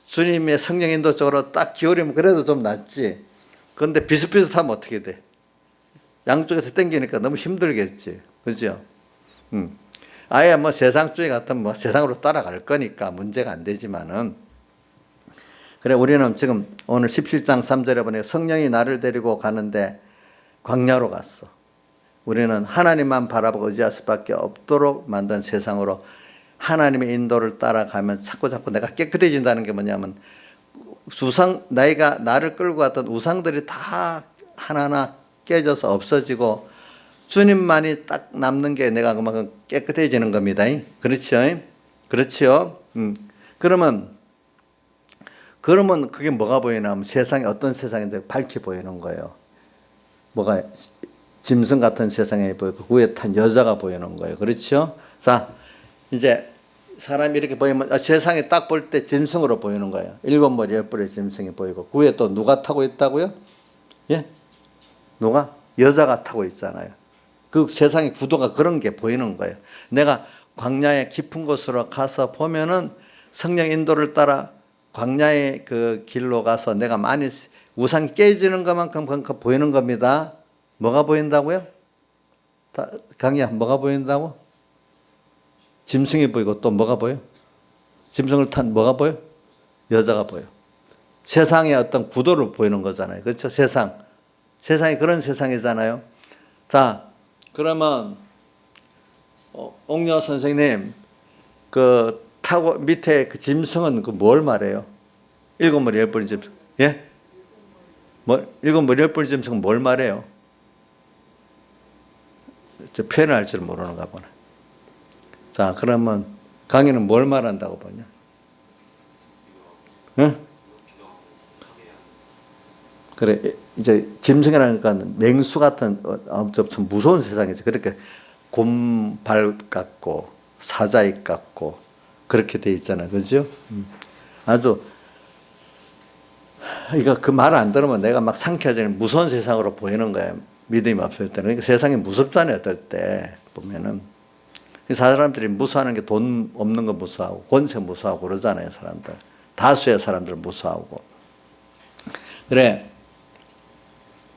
주님의 성령 인도 쪽으로 딱 기울이면 그래도 좀 낫지. 그런데 비슷비슷하면 어떻게 돼? 양쪽에서 땡기니까 너무 힘들겠지. 그죠? 아예 뭐 세상주의 같은 뭐 세상으로 따라갈 거니까 문제가 안 되지만은 그래 우리는 지금 오늘 17장 3절에 보니까 성령이 나를 데리고 가는데 광야로 갔어. 우리는 하나님만 바라보고 의지할 수밖에 없도록 만든 세상으로 하나님의 인도를 따라가면 자꾸 내가 깨끗해진다는 게 뭐냐면 나를 끌고 갔던 우상들이 다 하나하나 깨져서 없어지고 주님만이 딱 남는 게 내가 그만큼 깨끗해지는 겁니다. 그렇죠? 그렇죠? 그러면 그게 뭐가 보이냐면 세상이 어떤 세상인데 밝게 보이는 거예요. 뭐가 짐승 같은 세상에 보이고 그 위에 탄 여자가 보이는 거예요. 그렇죠? 자, 이제 사람이 이렇게 보이면 세상에 딱 볼 때 짐승으로 보이는 거예요. 7머리 10뿔의 짐승이 보이고 그 위에 또 누가 타고 있다고요? 예? 누가? 여자가 타고 있잖아요. 그 세상의 구도가 그런 게 보이는 거예요. 내가 광야의 깊은 곳으로 가서 보면은 성령 인도를 따라 광야의 그 길로 가서 내가 많이 우상이 깨지는 것만큼 보이는 겁니다. 뭐가 보인다고요? 강야 뭐가 보인다고? 짐승이 보이고 또 뭐가 보여? 짐승을 탄 뭐가 보여? 여자가 보여. 세상의 어떤 구도를 보이는 거잖아요. 그렇죠? 세상이 그런 세상이잖아요. 자, 그러면 옥녀 선생님 그 타고 밑에 그 짐승은 그 뭘 말해요? 7머리 10뿔 짐승. 예? 7머리 10뿔 짐승은 뭘 말해요? 저 표현할 줄 모르는가 보네. 자, 그러면 강의는 뭘 말한다고 보냐? 응? 그래, 이제 짐승이라는 건 맹수 같은 좀 무서운 세상이죠. 그렇게 곰발 같고 사자입 같고 그렇게 돼 있잖아요. 그죠? 아주 이거 그 말 안 들으면 내가 막 상쾌해지는 무서운 세상으로 보이는 거예요. 믿음이 없을 때는. 그러니까 세상이 무섭잖아요. 어떨 때 보면은. 사람들이 무서워하는 게 돈 없는 거 무서워하고 권세 무서워하고 그러잖아요. 사람들. 다수의 사람들 무서워하고. 그래.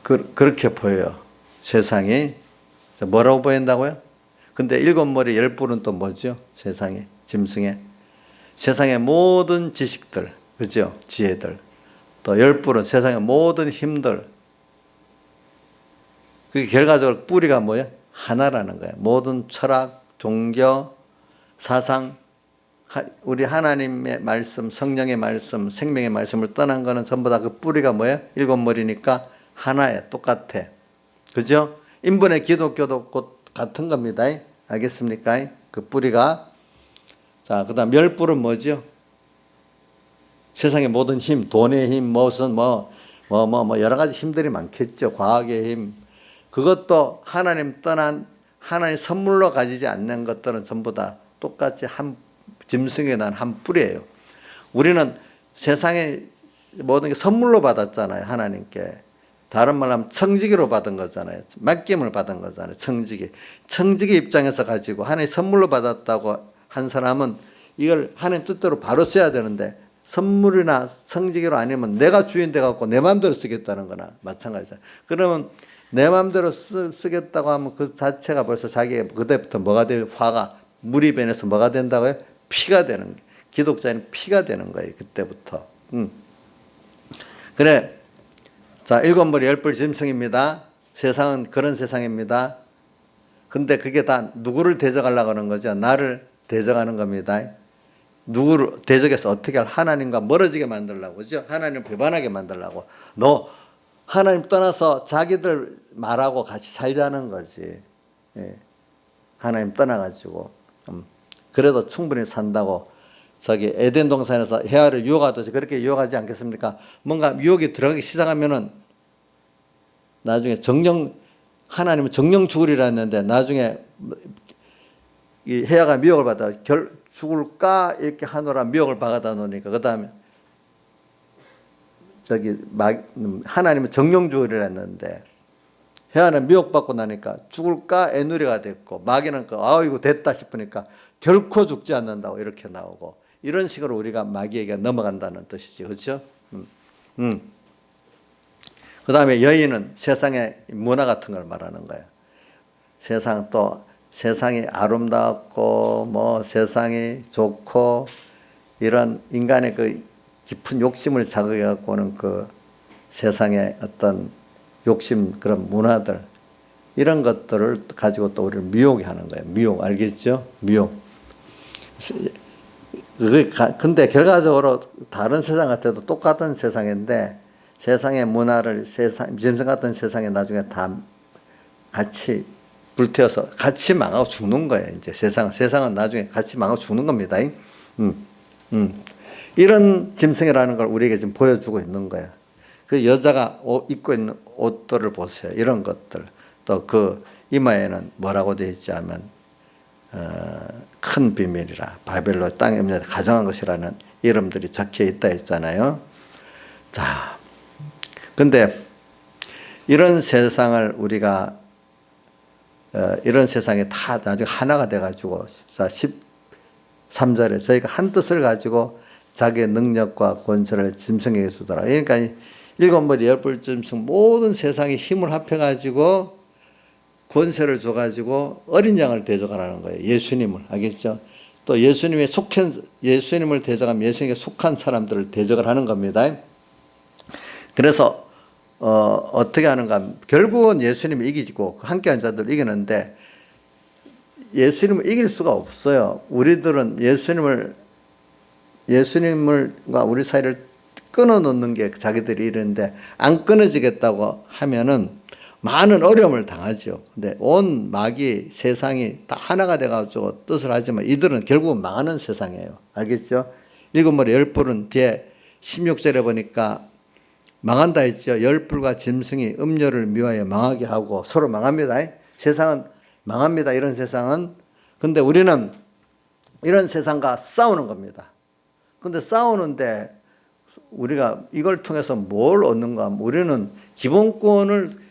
그렇게 보여요. 세상이. 뭐라고 보인다고요? 근데 7머리 10뿔은 또 뭐죠? 세상에, 짐승에. 세상의 모든 지식들, 그죠? 지혜들. 또 10뿔은 세상의 모든 힘들. 그게 결과적으로 뿌리가 뭐예요? 하나라는 거예요. 모든 철학, 종교, 사상, 우리 하나님의 말씀, 성령의 말씀, 생명의 말씀을 떠난 거는 전부 다 그 뿌리가 뭐예요? 7머리니까 하나예요. 똑같아. 그죠? 인본의 기독교도 곧 같은 겁니다. 알겠습니까? 그 뿌리가. 자, 그 다음 10뿔은 뭐죠? 세상의 모든 힘, 돈의 힘, 무슨 여러 가지 힘들이 많겠죠. 과학의 힘. 그것도 하나님 떠난, 하나님 선물로 가지지 않는 것들은 전부 다 똑같이 한 짐승에 난 한 뿌리예요. 우리는 세상의 모든 게 선물로 받았잖아요. 하나님께. 다른 말로 하면 청지기로 받은 거잖아요. 맡김을 받은 거잖아요. 청지기. 청지기 입장에서 가지고 하나님 선물로 받았다고 한 사람은 이걸 하나님 뜻대로 바로 써야 되는데 선물이나 청지기로 아니면 내가 주인 돼갖고 내 마음대로 쓰겠다는 거나 마찬가지죠. 그러면 내 마음대로 쓰겠다고 하면 그 자체가 벌써 자기가 그때부터 뭐가 돼요? 화가 물이 변해서 뭐가 된다고요? 피가 되는 거예요. 기독자는 피가 되는 거예요. 그때부터. 그래. 자, 7머리 10뿔 짐승입니다. 세상은 그런 세상입니다. 근데 그게 다 누구를 대적하려고 하는 거죠? 나를 대적하는 겁니다. 누구를 대적해서 어떻게 하나님과 멀어지게 만들려고, 그죠? 하나님을 배반하게 만들려고. 너 하나님 떠나서 자기들 말하고 같이 살자는 거지. 예. 하나님 떠나가지고. 그래도 충분히 산다고. 저기 에덴 동산에서 헤아를 유혹하듯이 그렇게 유혹하지 않겠습니까? 뭔가 유혹이 들어가기 시작하면은 나중에 하나님은 정령 죽으리라 했는데 나중에 이 헤아가 미혹을 받아 죽을까 이렇게 하노라 미혹을 받아 놓으니까 그 다음에 하나님은 정령 죽으리라 했는데 헤아는 미혹받고 나니까 죽을까 애누리가 됐고 마귀는 이거 됐다 싶으니까 결코 죽지 않는다고 이렇게 나오고 이런 식으로 우리가 마귀에게 넘어간다는 뜻이지. 그렇죠? 그 다음에 여인은 세상의 문화 같은 걸 말하는 거예요. 세상이 아름답고 세상이 좋고 이런 인간의 그 깊은 욕심을 자극해 갖고 오는 그 세상의 어떤 욕심 그런 문화들 이런 것들을 가지고 또 우리를 미혹이 하는 거예요. 미혹 알겠죠? 미혹. 근데 결과적으로 다른 세상 같아도 똑같은 세상인데 세상의 문화를 짐승 같은 세상에 나중에 다 같이 불태워서 같이 망하고 죽는 거예요. 이제 세상은 나중에 같이 망하고 죽는 겁니다. 이런 짐승이라는 걸 우리에게 지금 보여주고 있는 거예요. 그 여자가 입고 있는 옷들을 보세요. 이런 것들. 또 그 이마에는 뭐라고 되어 있지 하면 큰 비밀이라 바벨론 땅에 가정한 것이라는 이름들이 적혀 있다 했잖아요. 자, 근데 이런 세상을 우리가 이런 세상에 다 나중에 하나가 돼가지고 13절에 저희가 한 뜻을 가지고 자기의 능력과 권세를 짐승에게 주더라. 그러니까 7머리 10뿔 짐승 모든 세상의 힘을 합해가지고 권세를 줘가지고 어린 양을 대적하라는 거예요. 예수님을. 알겠죠? 또 예수님을 대적하면 예수님에게 속한 사람들을 대적을 하는 겁니다. 그래서 어떻게 하는가? 결국은 예수님이 이기고 함께한 자들을 이기는데 예수님을 이길 수가 없어요. 우리들은 예수님과 우리 사이를 끊어놓는 게 자기들이 이러는데 안 끊어지겠다고 하면은 많은 어려움을 당하죠. 근데 온 마귀 세상이 다 하나가 돼가지고 뜻을 하지만 이들은 결국은 망하는 세상이에요. 알겠죠? 7머리 10뿔은 뒤에 16절에 보니까 망한다 했죠. 10뿔과 짐승이 음료를 미워하여 망하게 하고 서로 망합니다. 세상은 망합니다. 이런 세상은. 근데 우리는 이런 세상과 싸우는 겁니다. 근데 싸우는데 우리가 이걸 통해서 뭘 얻는가 하면 우리는 기본권을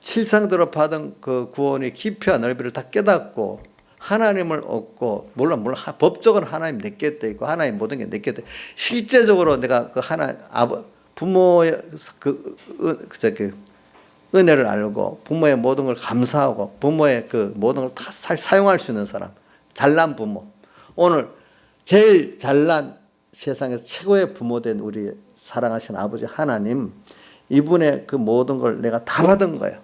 실상대로 받은 그 구원의 깊이와 넓이를 다 깨닫고 하나님을 얻고, 물론 법적으로 하나님 내게 돼 있고 하나님 모든 게 내게 돼. 실제적으로 내가 그 부모의 은혜를 알고 부모의 모든 걸 감사하고 부모의 그 모든 걸 다 사용할 수 있는 사람, 잘난 부모. 오늘 제일 잘난 세상에서 최고의 부모 된 우리 사랑하신 아버지 하나님, 이분의 그 모든 걸 내가 다 받은 거예요.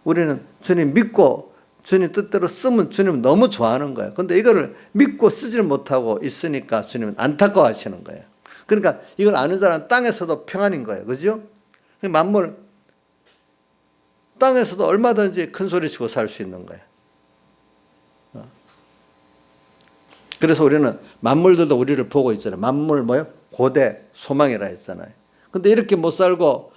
우리는 주님 믿고 주님 뜻대로 쓰면 주님 너무 좋아하는 거예요. 근데 이거를 믿고 쓰지를 못하고 있으니까 주님은 안타까워하시는 거예요. 그러니까 이걸 아는 사람은 땅에서도 평안인 거예요. 그죠? 만물, 땅에서도 얼마든지 큰 소리 치고 살 수 있는 거예요. 그래서 우리는 만물들도 우리를 보고 있잖아요. 만물 뭐요? 고대 소망이라 했잖아요. 근데 이렇게 못 살고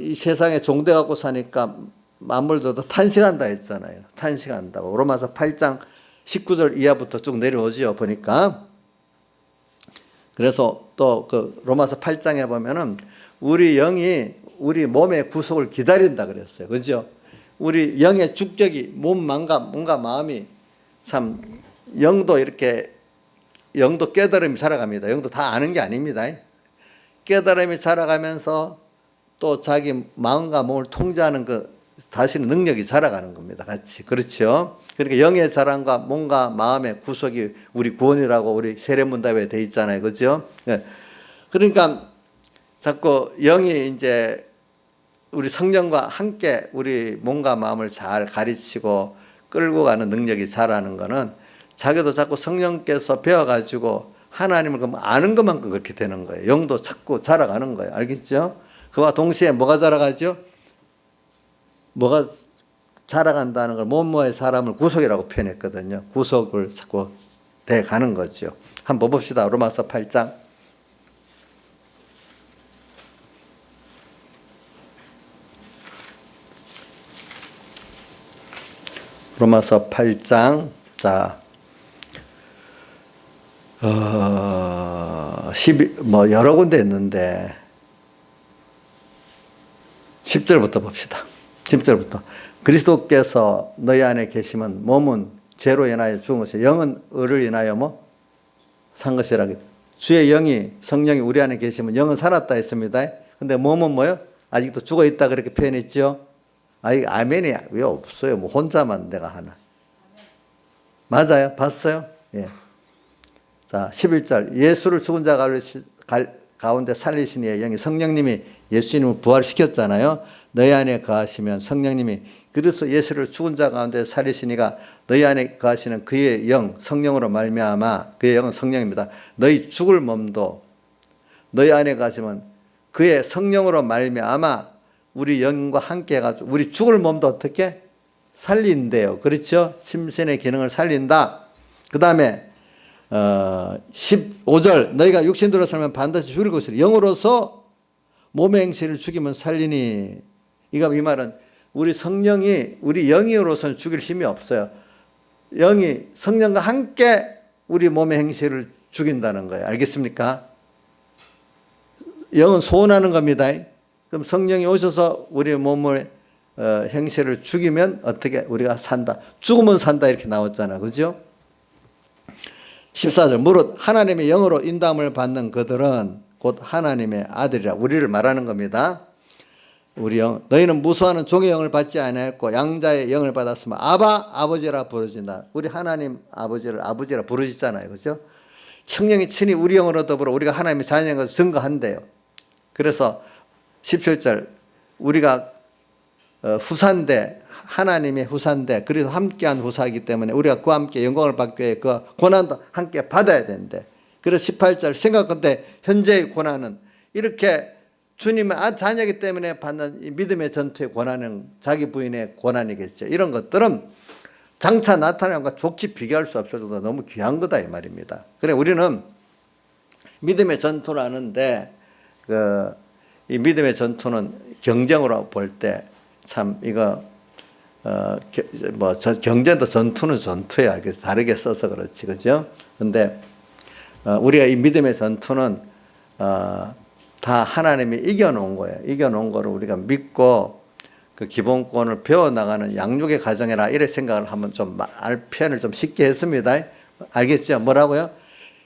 이 세상에 종돼갖고 사니까 만물들도 탄식한다 했잖아요. 탄식한다고. 로마서 8장 19절 이하부터 쭉 내려오지요. 보니까. 그래서 또 그 로마서 8장에 보면은 우리 영이 우리 몸의 구속을 기다린다 그랬어요. 그죠? 우리 영의 축적이 몸과 마음이 참 영도 깨달음이 자라갑니다. 영도 다 아는 게 아닙니다. 깨달음이 자라가면서 또 자기 마음과 몸을 통제하는 그 다시는 능력이 자라가는 겁니다. 같이. 그렇죠? 그러니까 영의 자랑과 몸과 마음의 구속이 우리 구원이라고 우리 세례문답에 돼 있잖아요. 그렇죠? 그러니까 자꾸 영이 이제 우리 성령과 함께 우리 몸과 마음을 잘 가르치고 끌고 가는 능력이 자라는 거는 자기도 자꾸 성령께서 배워가지고 하나님을 아는 것만큼 그렇게 되는 거예요. 영도 자꾸 자라가는 거예요. 알겠죠? 그와 동시에 뭐가 자라가죠? 뭐가 자라간다는 걸 몸의 사람을 구속이라고 표현했거든요. 구속을 자꾸 돼 가는 거죠. 한번 봅시다. 로마서 8장. 로마서 8장. 자, 12, 여러 군데 있는데 10절부터 봅시다. 10절부터. 그리스도께서 너희 안에 계시면 몸은 죄로 인하여 죽은 것이 영은 의를 인하여 산 것이라. 주의 영이 성령이 우리 안에 계시면 영은 살았다 했습니다. 근데 몸은 뭐요? 아직도 죽어 있다 그렇게 표현했죠. 아멘이 왜 없어요? 혼자만 내가 하나. 맞아요? 봤어요? 예. 자, 11절. 예수를 죽은 자 가운데 살리신 이의 영이, 성령님이 예수님을 부활시켰잖아요. 너희 안에 거하시면 성령님이, 그래서 예수를 죽은 자 가운데 살리시니가 너희 안에 거하시는 그의 영, 성령으로 말미암아, 그의 영은 성령입니다. 너희 죽을 몸도 너희 안에 거하시면 그의 성령으로 말미암아 우리 영과 함께 해가지고 우리 죽을 몸도 어떻게 살린대요. 그렇죠? 심신의 기능을 살린다. 그 다음에 15절. 너희가 육신대로 살면 반드시 죽을 것이라. 영으로서 몸의 행실을 죽이면 살리니. 이 말은 우리 성령이 우리 영으로서는 죽일 힘이 없어요. 영이 성령과 함께 우리 몸의 행실을 죽인다는 거예요. 알겠습니까? 영은 소원하는 겁니다. 그럼 성령이 오셔서 우리 몸을 행실을 죽이면 어떻게 우리가 산다. 죽으면 산다 이렇게 나왔잖아. 그죠? 14절. 무릇 하나님의 영으로 인도함을 받는 그들은 곧 하나님의 아들이라. 우리를 말하는 겁니다. 우리 영. 너희는 무수하는 종의 영을 받지 아니하였고 양자의 영을 받았으면 아버지라 부르진다. 우리 하나님 아버지를 아버지라 부르시잖아요. 그죠? 성령이 친히 우리 영으로 더불어 우리가 하나님의 자녀인 것을 증거한대요. 그래서 17절. 우리가 후사인데, 하나님의 후사인데, 그래서 함께한 후사이기 때문에 우리가 그와 함께 영광을 받기 위해 그 고난도 함께 받아야 되는데, 그래서 18절. 생각컨대 현재의 고난은, 이렇게 주님의 자녀이기 때문에 받는 이 믿음의 전투의 고난은 자기 부인의 고난이겠죠. 이런 것들은 장차 나타나는 것과 좋게 비교할 수 없을 정도로 너무 귀한 거다 이 말입니다. 그래 우리는 믿음의 전투를 하는데 이 믿음의 전투는 경쟁으로 볼 때 참 이거 경쟁도 전투는 전투야. 그래서 다르게 써서 그렇지, 그죠? 근데 우리가 이 믿음의 전투는 다 하나님이 이겨놓은 거예요. 이겨놓은 거를 우리가 믿고 그 기본권을 배워나가는 양육의 과정이라 이래 생각을 하면 좀 표현을 좀 쉽게 했습니다. 알겠죠? 뭐라고요?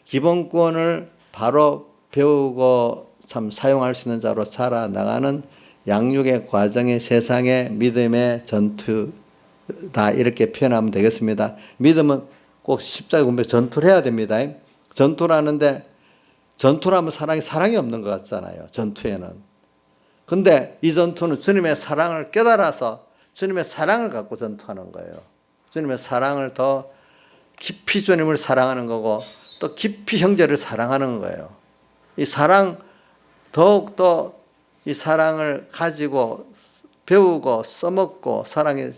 기본권을 바로 배우고 참 사용할 수 있는 자로 자라나가는 양육의 과정이 세상의 믿음의 전투다, 이렇게 표현하면 되겠습니다. 믿음은 꼭 십자가 군배 전투를 해야 됩니다. 전투라는데, 전투라면 사랑이 없는 것 같잖아요, 전투에는. 근데 이 전투는 주님의 사랑을 깨달아서 주님의 사랑을 갖고 전투하는 거예요. 주님의 사랑을 더 깊이 주님을 사랑하는 거고, 또 깊이 형제를 사랑하는 거예요. 이 사랑, 더욱더 이 사랑을 가지고 배우고 써먹고 사랑에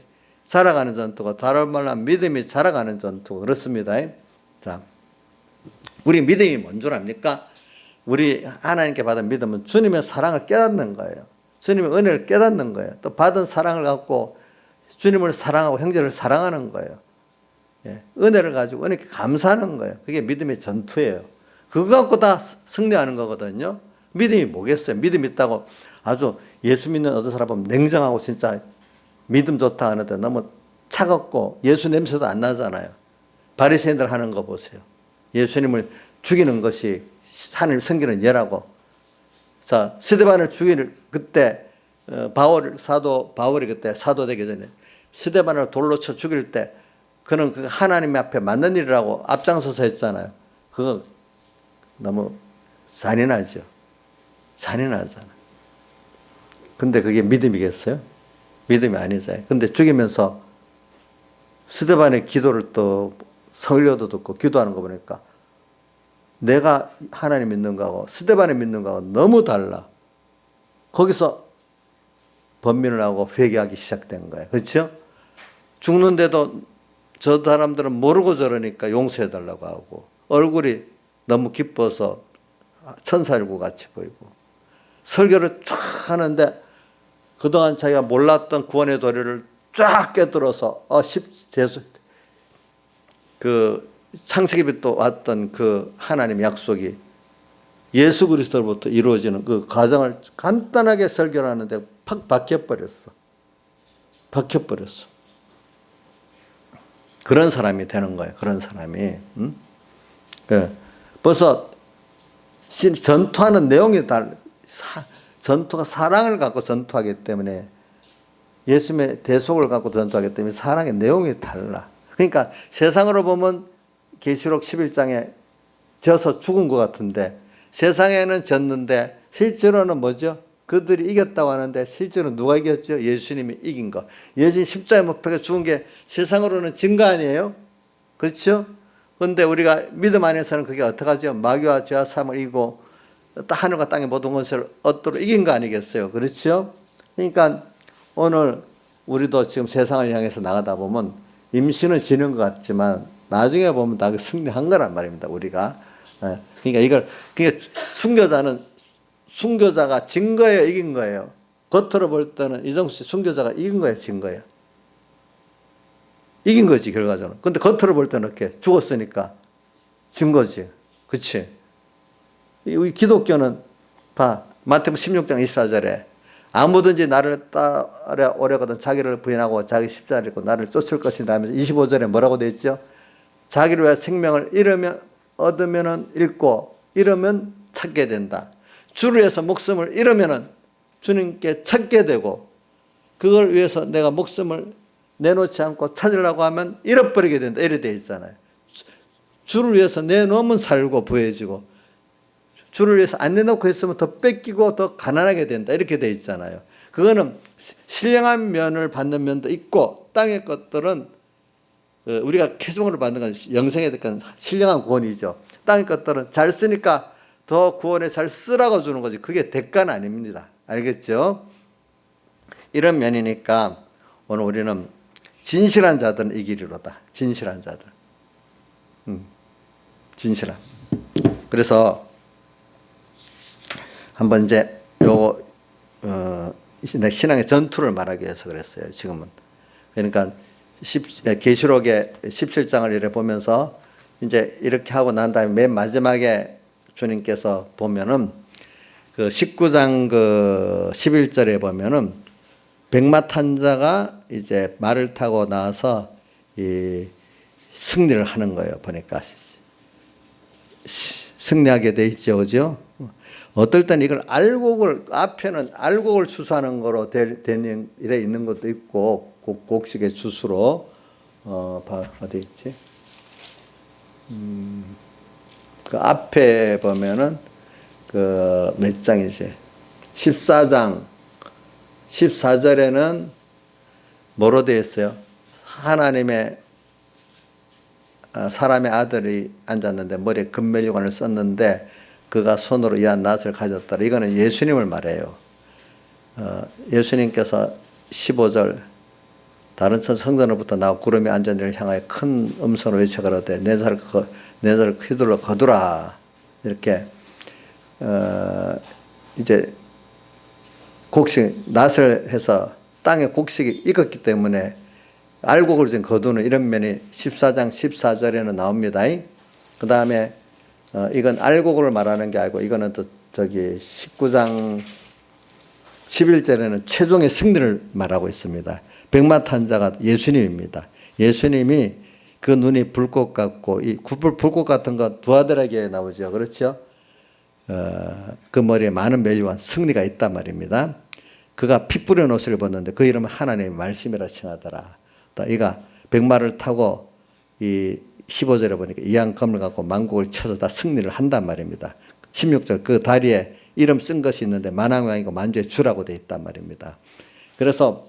자라가는 전투가, 다른 말로 하면 믿음이 자라가는 전투, 그렇습니다. 자, 우리 믿음이 뭔 줄 압니까? 우리 하나님께 받은 믿음은 주님의 사랑을 깨닫는 거예요. 주님의 은혜를 깨닫는 거예요. 또 받은 사랑을 갖고 주님을 사랑하고 형제를 사랑하는 거예요. 예, 은혜를 가지고 은혜께 감사하는 거예요. 그게 믿음의 전투예요. 그거 갖고 다 승리하는 거거든요. 믿음이 뭐겠어요? 믿음 있다고 아주 예수 믿는 어떤 사람 보면 냉정하고 진짜 믿음 좋다 하는데 너무 차갑고 예수 냄새도 안 나잖아요. 바리새인들 하는 거 보세요. 예수님을 죽이는 것이 하나님 섬기는 예라고. 자, 스데반을 죽이는 그때 사도 바울이 그때 사도 되기 전에 스데반을 돌로 쳐 죽일 때 그는 그 하나님 앞에 맞는 일이라고 앞장서서 했잖아요. 그거 너무 잔인하죠. 잔인하잖아요. 근데 그게 믿음이겠어요? 믿음이 아니잖아요. 근데 죽이면서 스데반의 기도를 또 설교도 듣고 기도하는 거 보니까 내가 하나님 믿는 거하고 스데반을 믿는 거하고 너무 달라. 거기서 번민을 하고 회개하기 시작된 거예요. 그렇죠? 죽는데도 저 사람들은 모르고 저러니까 용서해달라고 하고, 얼굴이 너무 기뻐서 천사일구 같이 보이고, 설교를 쫙 하는데 그동안 자기가 몰랐던 구원의 도리를 쫙 깨들어서 창세기부터 왔던 그 하나님의 약속이 예수 그리스도로부터 이루어지는 그 과정을 간단하게 설교를 하는데 팍 박혀버렸어. 그런 사람이 되는 거예요. 그런 사람이. 벌써 전투하는 내용이 전투가 사랑을 갖고 전투하기 때문에, 예수님의 대속을 갖고 전투하기 때문에 사랑의 내용이 달라. 그러니까 세상으로 보면 계시록 11장에 져서 죽은 것 같은데, 세상에는 졌는데 실제로는 뭐죠? 그들이 이겼다고 하는데 실제로 누가 이겼죠? 예수님이 이긴 거. 예수님 십자가에 못 박혀 죽은 게 세상으로는 진 거 아니에요? 그렇죠? 그런데 우리가 믿음 안에서는 그게 어떡하죠? 마귀와 죄와 사함을 이기고 하늘과 땅의 모든 것을 얻도록 이긴 거 아니겠어요? 그렇죠? 그러니까 오늘 우리도 지금 세상을 향해서 나가다 보면 임신은 지는 것 같지만 나중에 보면 다 승리한 거란 말입니다, 우리가. 그러니까 순교자가 진 거예요, 이긴 거예요? 겉으로 볼 때는 이정수 씨 순교자가 이긴 거예요, 진 거예요? 이긴 거지, 결과적으로. 근데 겉으로 볼 때는 이렇게 죽었으니까 진 거지. 그치? 우리 기독교는 봐, 마태복음 16장 24절에 아무든지 나를 따라 오려거든 자기를 부인하고 자기 십자가를 지고 나를 쫓을 것이다 하면서 25절에 뭐라고 되어 있죠? 자기를 위해 생명을 얻으면 잃고 잃으면 찾게 된다. 주를 위해서 목숨을 잃으면 주님께 찾게 되고, 그걸 위해서 내가 목숨을 내놓지 않고 찾으려고 하면 잃어버리게 된다, 이렇게 되어 있잖아요. 주를 위해서 내놓으면 살고 부해지고, 주를 위해서 안 내놓고 있으면 더 뺏기고 더 가난하게 된다, 이렇게 되어 있잖아요. 그거는 신령한 면을 받는 면도 있고, 땅의 것들은 우리가 최종으로 받는 건 영생에 대한 신령한 구원이죠. 땅의 것들은 잘 쓰니까 더 구원에 잘 쓰라고 주는 거지, 그게 대가는 아닙니다. 알겠죠? 이런 면이니까 오늘 우리는 진실한 자들은 이기리로다. 진실한 자들. 진실한. 그래서 한번 이제 신앙의 전투를 말하기 위해서 그랬어요, 지금은. 그러니까 계시록의 17장을 이렇게 보면서 이제 이렇게 하고 난 다음에 맨 마지막에 주님께서 보면은 그 19장 그 11절에 보면은 백마탄 자가 이제 말을 타고 나와서 이 승리를 하는 거예요. 보니까 승리하게 돼 있죠, 그죠? 어떨 때는 이걸 알곡을 앞에는 알곡을 추수하는 거로 되는 이래 있는 것도 있고 곡식의 추수로 어디 있지? 그 앞에 보면은 그 몇 장이지? 14장 14절에는 뭐로 되어 있어요? 하나님의 사람의 아들이 앉았는데 머리에 금면류관을 썼는데 그가 손으로 이한 낫을 가졌더라. 이거는 예수님을 말해요. 예수님께서 15절 다른 성전으로부터 나와 구름이 앉은 이를 향하여 큰 음성으로 외쳐 가로되 내 살을 휘둘러 거두라. 이렇게 이제 곡식 낫을 해서 땅에 곡식이 익었기 때문에 알곡을 지금 거두는 이런 면이 14장 14절에는 나옵니다. 그 다음에 이건 알곡을 말하는 게 아니고 이거는 또 저기 19장 11절에는 최종의 승리를 말하고 있습니다. 백마탄 자가 예수님입니다. 예수님이 그 눈이 불꽃 같고 이 불꽃 같은 거 두 아들에게 나오죠. 그렇죠? 그 머리에 많은 멸류관 승리가 있단 말입니다. 그가 피 뿌린 옷을 입었는데 그 이름은 하나님의 말씀이라 칭하더라. 또 이가 백마를 타고 이 15절에 보니까 이양 검을 갖고 만국을 쳐서 다 승리를 한단 말입니다. 16절 그 다리에 이름 쓴 것이 있는데 만왕왕이고 만주의 주라고 되어 있단 말입니다. 그래서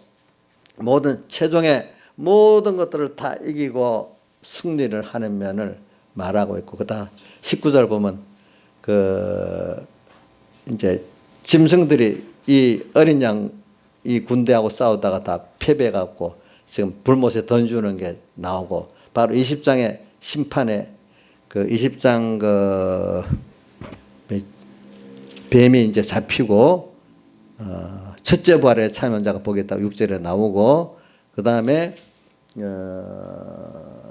모든 최종의 모든 것들을 다 이기고 승리를 하는 면을 말하고 있고 그다음 19절 보면 그 이제 짐승들이 이 어린 양 이 군대하고 싸우다가 다 패배해 갖고 지금 불못에 던지는 게 나오고 바로 20장의 심판에 그 20장 그 뱀이 이제 잡히고 첫째 부활에 참여한 자가 보겠다고 6절에 나오고 그 다음에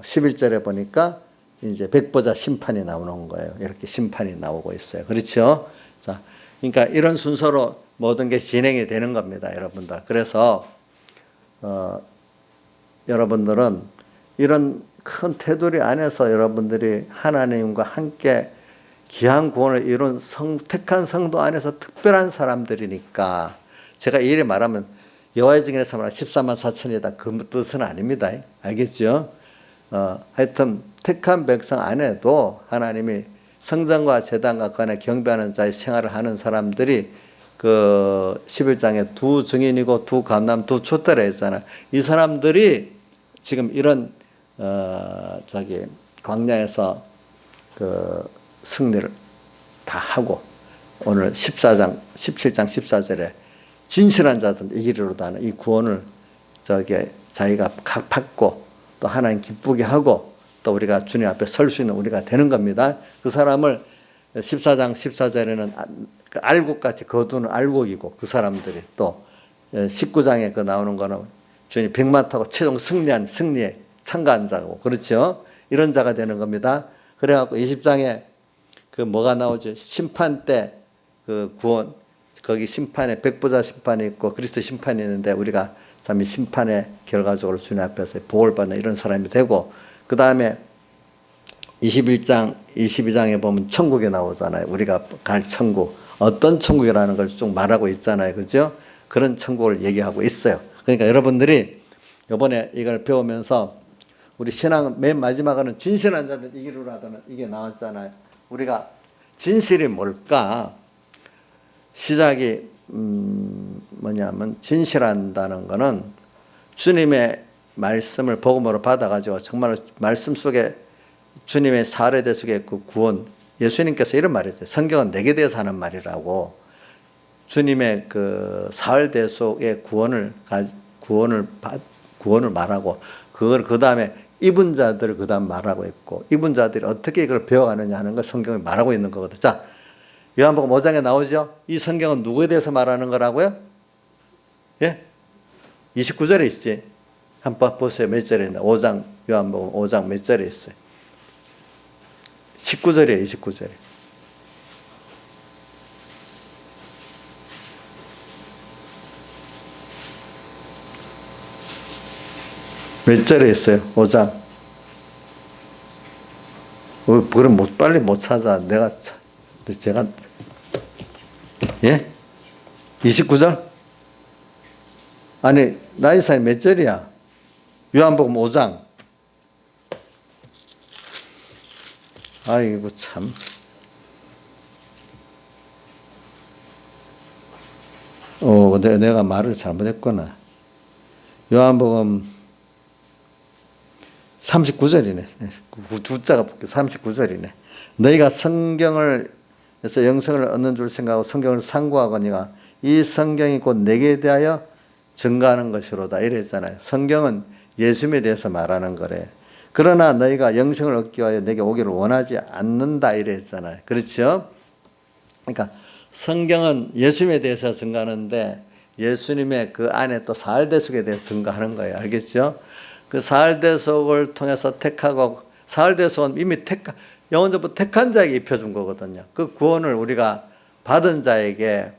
11절에 보니까 이제 백보자 심판이 나오는 거예요. 이렇게 심판이 나오고 있어요. 그렇죠? 자, 그러니까 이런 순서로 모든 게 진행이 되는 겁니다, 여러분들. 그래서 여러분들은 이런 큰 테두리 안에서 여러분들이 하나님과 함께 귀한 구원을 이룬 택한 성도 안에서 특별한 사람들이니까 제가 이래 말하면 여호와의 증인에서 말하는 14만 4천이다 그 뜻은 아닙니다. 알겠죠? 하여튼 택한 백성 안에도 하나님이 성전과 제단과 그 안에 경배하는 자의 생활을 하는 사람들이 그 11장에 두 증인이고 두 감람 두 촛대라 했잖아. 이 사람들이 지금 이런 저기 광야에서 그 승리를 다 하고 오늘 14장 17장 14절에 진실한 자들 이기리로다 하는 이 구원을 저게 자기가 받고 또 하나님 기쁘게 하고 또 우리가 주님 앞에 설 수 있는 우리가 되는 겁니다. 그 사람을 14장 14절에는 알곡같이 거두는 알곡이고 그 사람들이 또 19장에 그 나오는 거는 주님 백마 타고 최종 승리에 참가한 자고 그렇죠. 이런 자가 되는 겁니다. 그래갖고 20장에 그 뭐가 나오죠? 심판 때 그 구원 거기 심판에 백보자 심판이 있고 그리스도 심판이 있는데 우리가 참 이 심판의 결과적으로 주님 앞에서 복을 받는 이런 사람이 되고 그 다음에 21장 22장에 보면 천국에 나오잖아요. 우리가 갈 천국 어떤 천국이라는 걸 쭉 말하고 있잖아요. 그죠? 그런 천국을 얘기하고 있어요. 그러니까 여러분들이 이번에 이걸 배우면서 우리 신앙 맨 마지막에는 진실한 자들 이기리라 하는 이게 나왔잖아요. 우리가 진실이 뭘까? 시작이 뭐냐면 진실한다는 거는 주님의 말씀을 복음으로 받아가지고 정말 말씀 속에 주님의 사례대 속에 그 구원 예수님께서 이런 말이었어요. 성경은 내게 대해서 하는 말이라고 주님의 그 사활대 속의 구원을 말하고 그걸 그 다음에 입은 자들을 그 다음 말하고 있고 입은 자들이 어떻게 이걸 배워가느냐 하는 걸 성경이 말하고 있는 거거든요. 자, 요한복음 5장에 나오죠. 이 성경은 누구에 대해서 말하는 거라고요? 예? 29절에 있지. 한번 보세요. 몇 절에 있나? 5장 요한복음 5장 몇 절에 있어요? 19절이에요. 29절에. 몇 절에 있어요? 5장. 그럼 빨리 못 찾아. 제가, 예? 29절? 아니, 나이사이 몇 절이야? 요한복음 5장. 아이고, 참. 내가 말을 잘못했구나. 요한복음 39절이네. 두 자가 39절이네. 너희가 성경을 해서 영생을 얻는 줄 생각하고 성경을 상고하거니와 이 성경이 곧 내게 대하여 증거하는 것이로다 이랬잖아요. 성경은 예수님에 대해서 말하는 거래. 그러나 너희가 영생을 얻기 위하여 내게 오기를 원하지 않는다 이랬잖아요. 그렇죠? 그러니까 성경은 예수님에 대해서 증거하는데 예수님의 그 안에 또 사흘대속에 대해서 증거하는 거예요. 알겠죠? 그 사흘대속을 통해서 택하고, 사흘대속은 이미 영원전부터 택한 자에게 입혀준 거거든요. 그 구원을 우리가 받은 자에게,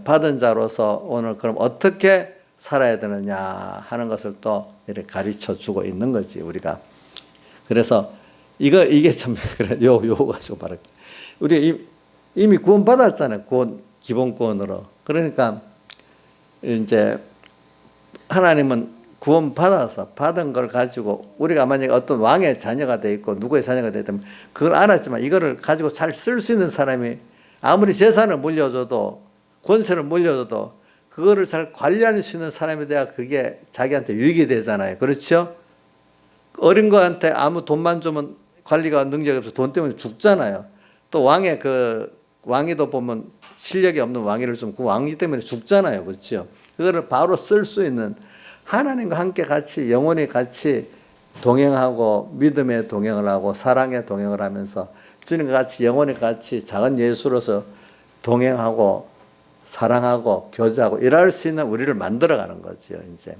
받은 자로서 오늘 그럼 어떻게 살아야 되느냐 하는 것을 또 이렇게 가르쳐 주고 있는 거지, 우리가. 그래서 이게 참, 그래, 요거 가지고 말할게. 우리 이미 구원 받았잖아요. 기본구원으로. 그러니까 이제 하나님은 구원 받은 걸 가지고 우리가 만약에 어떤 왕의 자녀가 돼 있고 누구의 자녀가 되면 그걸 알았지만 이거를 가지고 잘 쓸 수 있는 사람이 아무리 재산을 물려줘도 권세를 물려줘도 그거를 잘 관리할 수 있는 사람에 대해 그게 자기한테 유익이 되잖아요. 그렇죠? 어린 거한테 아무 돈만 주면 관리가 능력이 없어서 돈 때문에 죽잖아요. 또 왕이도 보면 실력이 없는 왕위를 좀 그 왕위 때문에 죽잖아요. 그렇죠? 그거를 바로 쓸 수 있는 하나님과 함께 같이 영원히 같이 동행하고 믿음의 동행을 하고 사랑의 동행을 하면서 주님과 같이 영원히 같이 작은 예수로서 동행하고 사랑하고 교제하고 일할 수 있는 우리를 만들어가는 거죠. 이제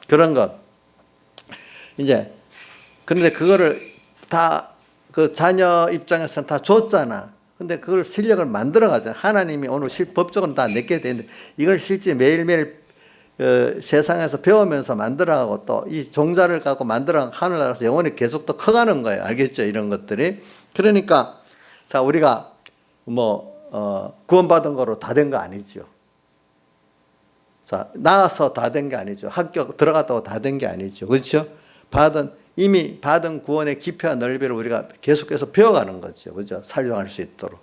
그런 것. 이제 그런데 그거를 다 그 자녀 입장에서는 다 줬잖아. 근데 그걸 실력을 만들어가잖아. 하나님이 오늘 법적으로는 다 내게 되는데 이걸 실제 매일매일 세상에서 배우면서 만들어가고 또 이 종자를 갖고 만들어가고 하늘나라에서 영원히 계속 또 커가는 거예요. 알겠죠? 이런 것들이. 그러니까 자 우리가 구원받은 거로 다 된 거 아니죠. 자 나와서 다 된 게 아니죠. 학교 들어갔다고 다 된 게 아니죠. 그렇죠? 이미 받은 구원의 깊이와 넓이를 우리가 계속해서 배워가는 거죠. 그죠? 살용할 수 있도록.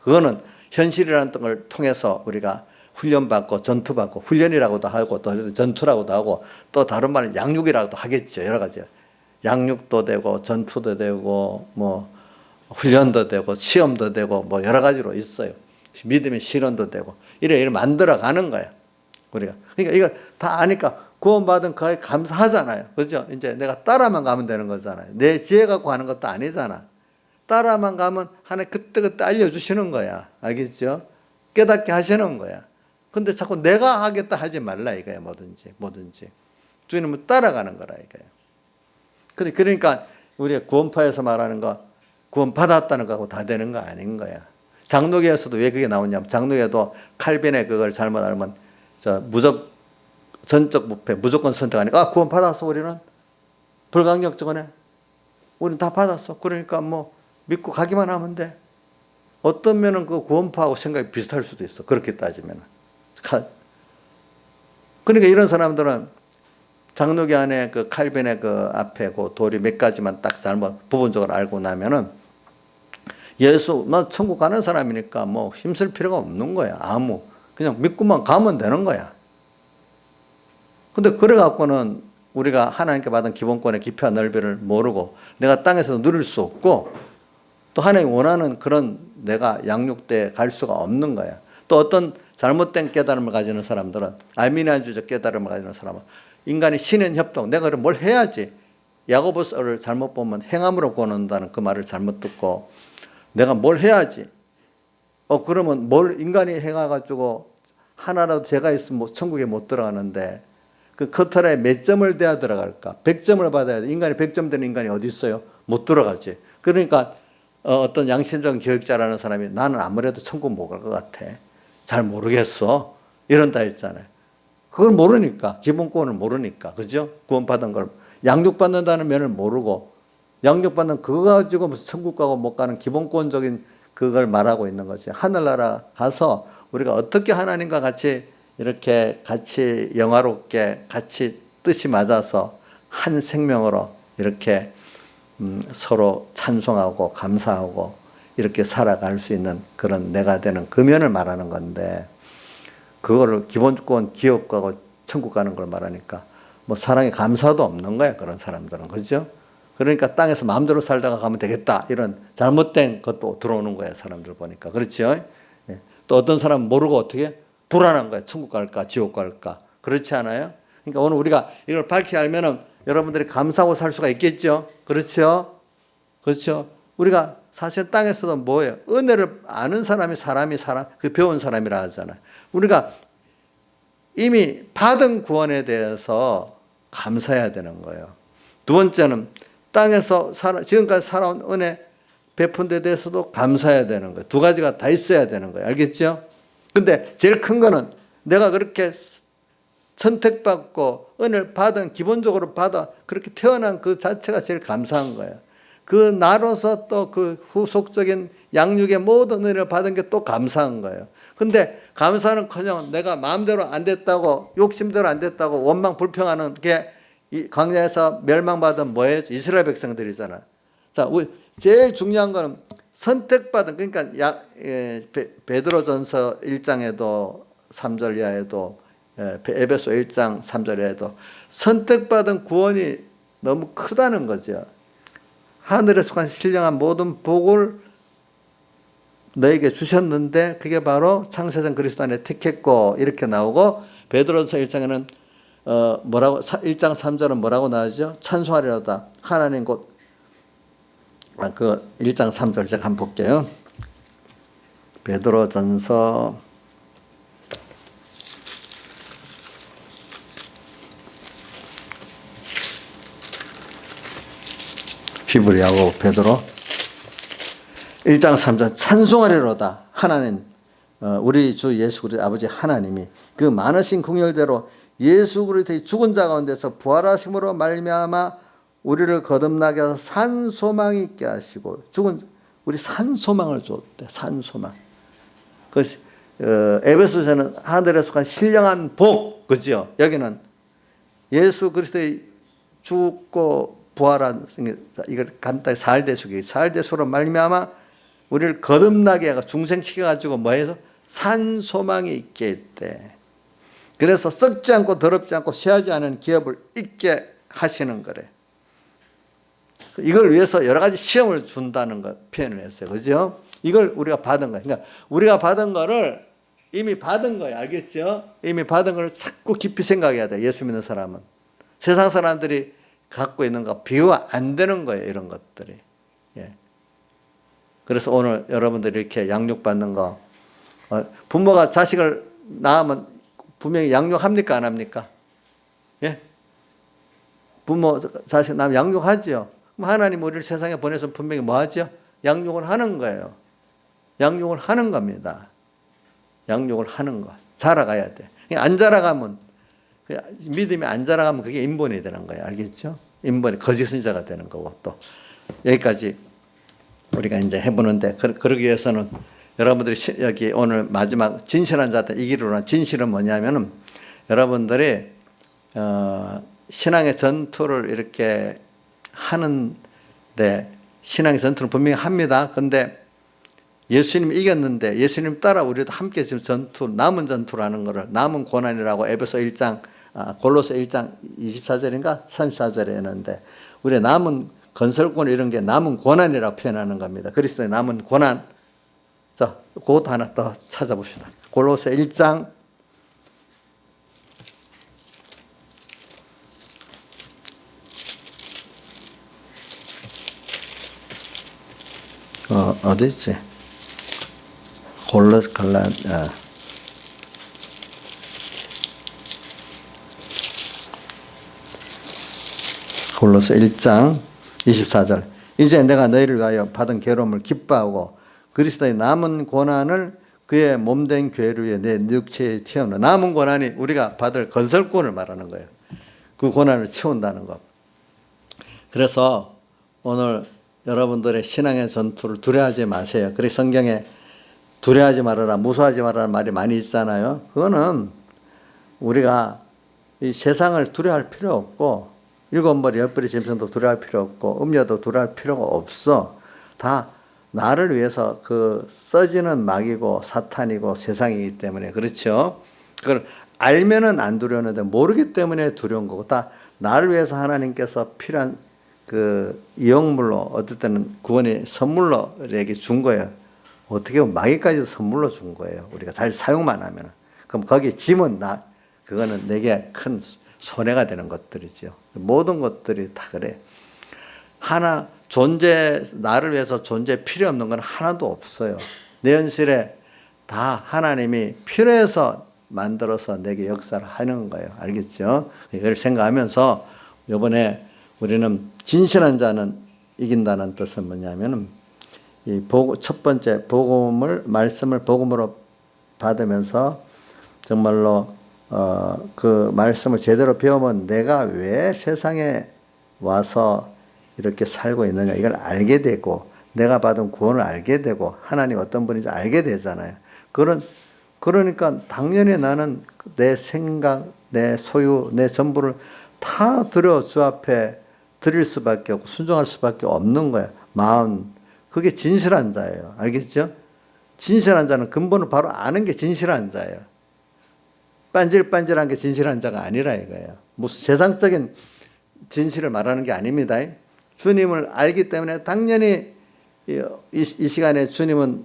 그거는 현실이라는 걸 통해서 우리가 훈련받고 전투받고 훈련이라고도 하고 또 전투라고도 하고 또 다른 말은 양육이라고도 하겠죠. 여러 가지. 양육도 되고 전투도 되고 훈련도 되고 시험도 되고 여러 가지로 있어요. 믿음의 실현도 되고 이래 만들어 가는 거야. 우리가. 그러니까 이걸 다 아니까 구원받은 그에 감사하잖아요. 그죠? 이제 내가 따라만 가면 되는 거잖아요. 내 지혜 갖고 하는 것도 아니잖아. 따라만 가면 하나님 그때그때 알려주시는 거야. 알겠죠? 깨닫게 하시는 거야. 근데 자꾸 내가 하겠다 하지 말라 이거야. 뭐든지. 주님은 따라가는 거라 이거야. 그러니까 우리가 구원파에서 말하는 거 구원 받았다는 거하고 다 되는 거 아닌 거야. 장로교에서도 왜 그게 나오냐면 장로교도 칼빈의 그걸 잘못 알면 전적 부패 무조건 선택하니까 구원 받았어 우리는 불강력적이네. 우리는 다 받았어. 그러니까 믿고 가기만 하면 돼. 어떤 면은 그 구원파하고 생각이 비슷할 수도 있어. 그렇게 따지면. 그러니까 이런 사람들은 장로교 안에 그 칼빈의 그 앞에 그 도리 몇 가지만 딱 잘못 부분적으로 알고 나면은 나 천국 가는 사람이니까 힘쓸 필요가 없는 거야. 그냥 믿고만 가면 되는 거야. 근데 그래 갖고는 우리가 하나님께 받은 기본권의 깊이와 넓이를 모르고 내가 땅에서 누릴 수 없고 또 하나님이 원하는 그런 내가 양육대에 갈 수가 없는 거야. 또 어떤 잘못된 깨달음을 가지는 사람들은 알미니안주의적 깨달음을 가지는 사람은 인간이 신인 협동 내가 그럼 뭘 해야지. 야고보서를 잘못 보면 행함으로 구원한다는 그 말을 잘못 듣고 내가 뭘 해야지. 그러면 뭘 인간이 행해가지고 하나라도 죄가 있으면 천국에 못 들어가는데 그 커터라에 몇 점을 대야 들어갈까? 100점을 받아야 돼. 인간이 100점 되는 인간이 어디 있어요? 못 들어가지. 그러니까 어떤 양심적인 교육자라는 사람이 나는 아무래도 천국 못 갈 것 같아. 잘 모르겠어. 이런다 했잖아요. 그걸 모르니까, 기본권을 모르니까, 그죠? 구원받은 걸 양육받는다는 면을 모르고, 양육받는 그거 가지고 무슨 천국 가고 못 가는 기본권적인 그걸 말하고 있는 거지. 하늘나라 가서 우리가 어떻게 하나님과 같이 이렇게 같이 영화롭게 같이 뜻이 맞아서 한 생명으로 이렇게 서로 찬송하고 감사하고 이렇게 살아갈 수 있는 그런 내가 되는 그 면을 말하는 건데, 그거를 기본권 기업 가고 천국 가는 걸 말하니까 뭐 사랑에 감사도 없는 거야, 그런 사람들은. 그죠? 그러니까 땅에서 마음대로 살다가 가면 되겠다, 이런 잘못된 것도 들어오는 거야, 사람들 보니까. 그렇죠? 예. 또 어떤 사람은 모르고 어떻게 불안한 거야. 천국 갈까 지옥 갈까. 그렇지 않아요? 그러니까 오늘 우리가 이걸 밝히 알면은 여러분들이 감사하고 살 수가 있겠죠. 그렇죠? 그렇죠? 우리가 사실 땅에서도 뭐예요? 은혜를 아는 사람, 그 배운 사람이라 하잖아요. 우리가 이미 받은 구원에 대해서 감사해야 되는 거예요. 두 번째는 땅에서 지금까지 살아온 은혜 베푼 데 대해서도 감사해야 되는 거예요. 두 가지가 다 있어야 되는 거예요. 알겠죠? 근데 제일 큰 거는 내가 그렇게 선택받고 은혜를 받은, 기본적으로 받아 그렇게 태어난 그 자체가 제일 감사한 거예요. 그 나로서 또 그 후속적인 양육의 모든 은혜를 받은 게 또 감사한 거예요. 근데 감사는커녕 내가 마음대로 안 됐다고, 욕심대로 안 됐다고 원망 불평하는 게 이 광야에서 멸망받은 뭐예요? 이스라엘 백성들이잖아. 자, 제일 중요한 거는 선택받은, 그러니까 베드로전서 1장에도 3절 이하에도 에베소 1장 3절 이하에도 선택받은 구원이 너무 크다는 거죠. 하늘에 속한 신령한 모든 복을 너에게 주셨는데 그게 바로 창세전 그리스도 안에 택했고, 이렇게 나오고, 베드로전서 1장에는 뭐라고 1장 3절은 뭐라고 나오죠? 찬송하리로다 하나님 곧 그 1장 3절 제가 한번 볼게요. 베드로전서 히브리하고 베드로 1장 3절 찬송하리로다 하나님 우리 주 예수 그리스도 아버지 하나님이 그 많으신 긍휼대로 예수 그리스도의 죽은 자 가운데서 부활하심으로 말미암아 우리를 거듭나게 하사 산 소망이 있게 하시고, 우리 산 소망을 줬대. 산 소망. 그 에베소서는 하늘에 속한 신령한 복, 그죠? 여기는 예수 그리스도의 죽고 부활한, 이걸 간단히 살대수로 말미암아 우리를 거듭나게 하고 중생시켜 가지고 뭐해서 산 소망이 있게 했대. 그래서 썩지 않고 더럽지 않고 쇠하지 않은 기업을 있게 하시는 거래. 이걸 위해서 여러 가지 시험을 준다는 거 표현을 했어요. 그죠? 이걸 우리가 받은 거예요. 그러니까 우리가 받은 거를 이미 받은 거예요. 알겠죠? 이미 받은 거를 자꾸 깊이 생각해야 돼. 예수 믿는 사람은. 세상 사람들이 갖고 있는 거 비교가 안 되는 거예요. 이런 것들이. 예. 그래서 오늘 여러분들이 이렇게 양육받는 거, 부모가 자식을 낳으면 분명히 양육합니까? 안 합니까? 예? 부모 자식 낳으면 양육하죠. 그럼 하나님 우리를 세상에 보내서 분명히 뭐 하죠? 양육을 하는 거예요. 양육을 하는 겁니다. 양육을 하는 거. 자라가야 돼. 안 자라가면, 믿음이 안 자라가면 그게 인본이 되는 거예요. 알겠죠? 인본이 거짓 선지자가 되는 거고, 또 여기까지 우리가 이제 해보는데, 그러기 위해서는 여러분들이 여기 오늘 마지막 진실한 자들 이기로는 진실은 뭐냐면은 여러분들이 신앙의 전투를 이렇게 하는데, 신앙의 전투는 분명히 합니다. 근데 예수님이 이겼는데 예수님 따라 우리도 함께 지금 전투, 남은 전투라는 거를 남은 고난이라고 에베소 1장, 골로새 1장 24절인가 34절에 했는데, 우리의 남은 건설권 이런 게 남은 고난이라고 표현하는 겁니다. 그리스도의 남은 고난. 자, 그것도 하나 더 찾아봅시다. 골로새 1장 어디 있지? 골로새 1장 24절. 이제 내가 너희를 위하여 받은 괴로움을 기뻐하고 그리스도의 남은 고난을 그의 몸된 교회를 위해 내 육체에 태우는 남은 고난이 우리가 받을 건설권을 말하는 거예요. 그 고난을 채운다는 것. 그래서 오늘 여러분들의 신앙의 전투를 두려워하지 마세요. 그래서 성경에 두려워하지 말아라, 무서워하지 말아라 말이 많이 있잖아요. 그거는 우리가 이 세상을 두려워할 필요 없고, 일곱 머리 열 뿌리 짐승도 두려워할 필요 없고, 음녀도 두려워할 필요가 없어. 다 나를 위해서 그 써지는 막이고 사탄이고 세상이기 때문에. 그렇죠? 그걸 알면은 안 두려웠는데 모르기 때문에 두려운 거고, 다 나를 위해서 하나님께서 필요한 그 이용물로, 어떨 때는 구원의 선물로 이렇게 준 거예요. 어떻게 보면 마귀까지도 선물로 준 거예요. 우리가 잘 사용만 하면. 그럼 거기에 짐은 그거는 내게 큰 손해가 되는 것들이죠. 모든 것들이 다 그래. 나를 위해서 존재 필요 없는 건 하나도 없어요. 내 현실에 다 하나님이 필요해서 만들어서 내게 역사를 하는 거예요. 알겠죠? 이걸 생각하면서 이번에 우리는 진실한 자는 이긴다는 뜻은 뭐냐면은 첫 번째 말씀을 복음으로 받으면서 정말로 그 말씀을 제대로 배우면 내가 왜 세상에 와서 이렇게 살고 있느냐 이걸 알게 되고, 내가 받은 구원을 알게 되고, 하나님 어떤 분인지 알게 되잖아요. 그러니까 당연히 나는 내 생각, 내 소유, 내 전부를 다 주 앞에 드릴 수밖에 없고 순종할 수밖에 없는 거예요. 마음, 그게 진실한 자예요. 알겠죠? 진실한 자는 근본을 바로 아는 게 진실한 자예요. 반질반질한 게 진실한 자가 아니라 이거예요. 무슨 세상적인 진실을 말하는 게 아닙니다. 주님을 알기 때문에 당연히 이 시간에 주님은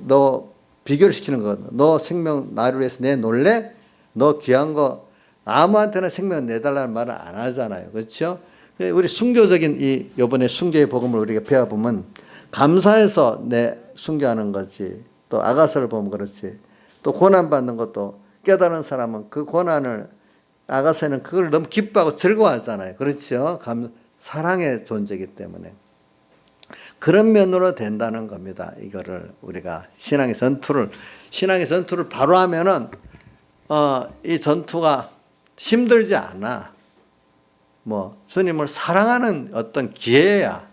너 비교시키는 거, 너 생명 나를 위해서 내놓을래? 너 귀한 거 아무한테나 생명 내달라는 말을 안 하잖아요. 그렇죠? 우리 순교적인 요번에 순교의 복음을 우리가 배워보면 감사해서 순교하는 거지. 또 아가서를 보면 그렇지. 또 고난받는 것도 깨달은 사람은 그 고난을, 아가서는 그걸 너무 기뻐하고 즐거워하잖아요. 그렇죠? 사랑의 존재이기 때문에. 그런 면으로 된다는 겁니다. 이거를 우리가 신앙의 전투를 바로 하면은, 이 전투가 힘들지 않아. 주님을 사랑하는 어떤 기회야.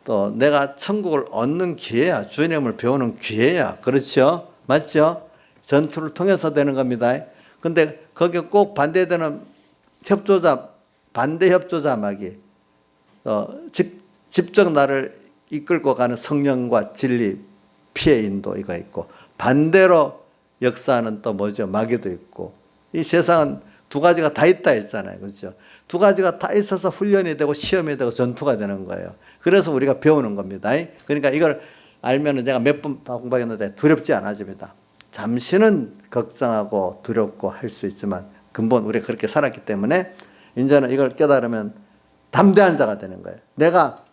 또 내가 천국을 얻는 기회야. 주님을 배우는 기회야. 그렇죠? 맞죠? 전투를 통해서 되는 겁니다. 근데 거기에 꼭 반대되는 반대 협조자막이, 직접 나를 이끌고 가는 성령과 진리, 피해 인도 이거 있고, 반대로 역사하는 또 뭐죠? 마귀도 있고. 이 세상은 두 가지가 다 있다 했잖아요. 그렇죠? 두 가지가 다 있어서 훈련이 되고 시험이 되고 전투가 되는 거예요. 그래서 우리가 배우는 겁니다. 그러니까 이걸 알면은 제가 몇 번 공부했는데 두렵지 않아집니다. 잠시는 걱정하고 두렵고 할 수 있지만 근본 우리가 그렇게 살았기 때문에 이제는 이걸 깨달으면 담대한 자가 되는 거예요. 내가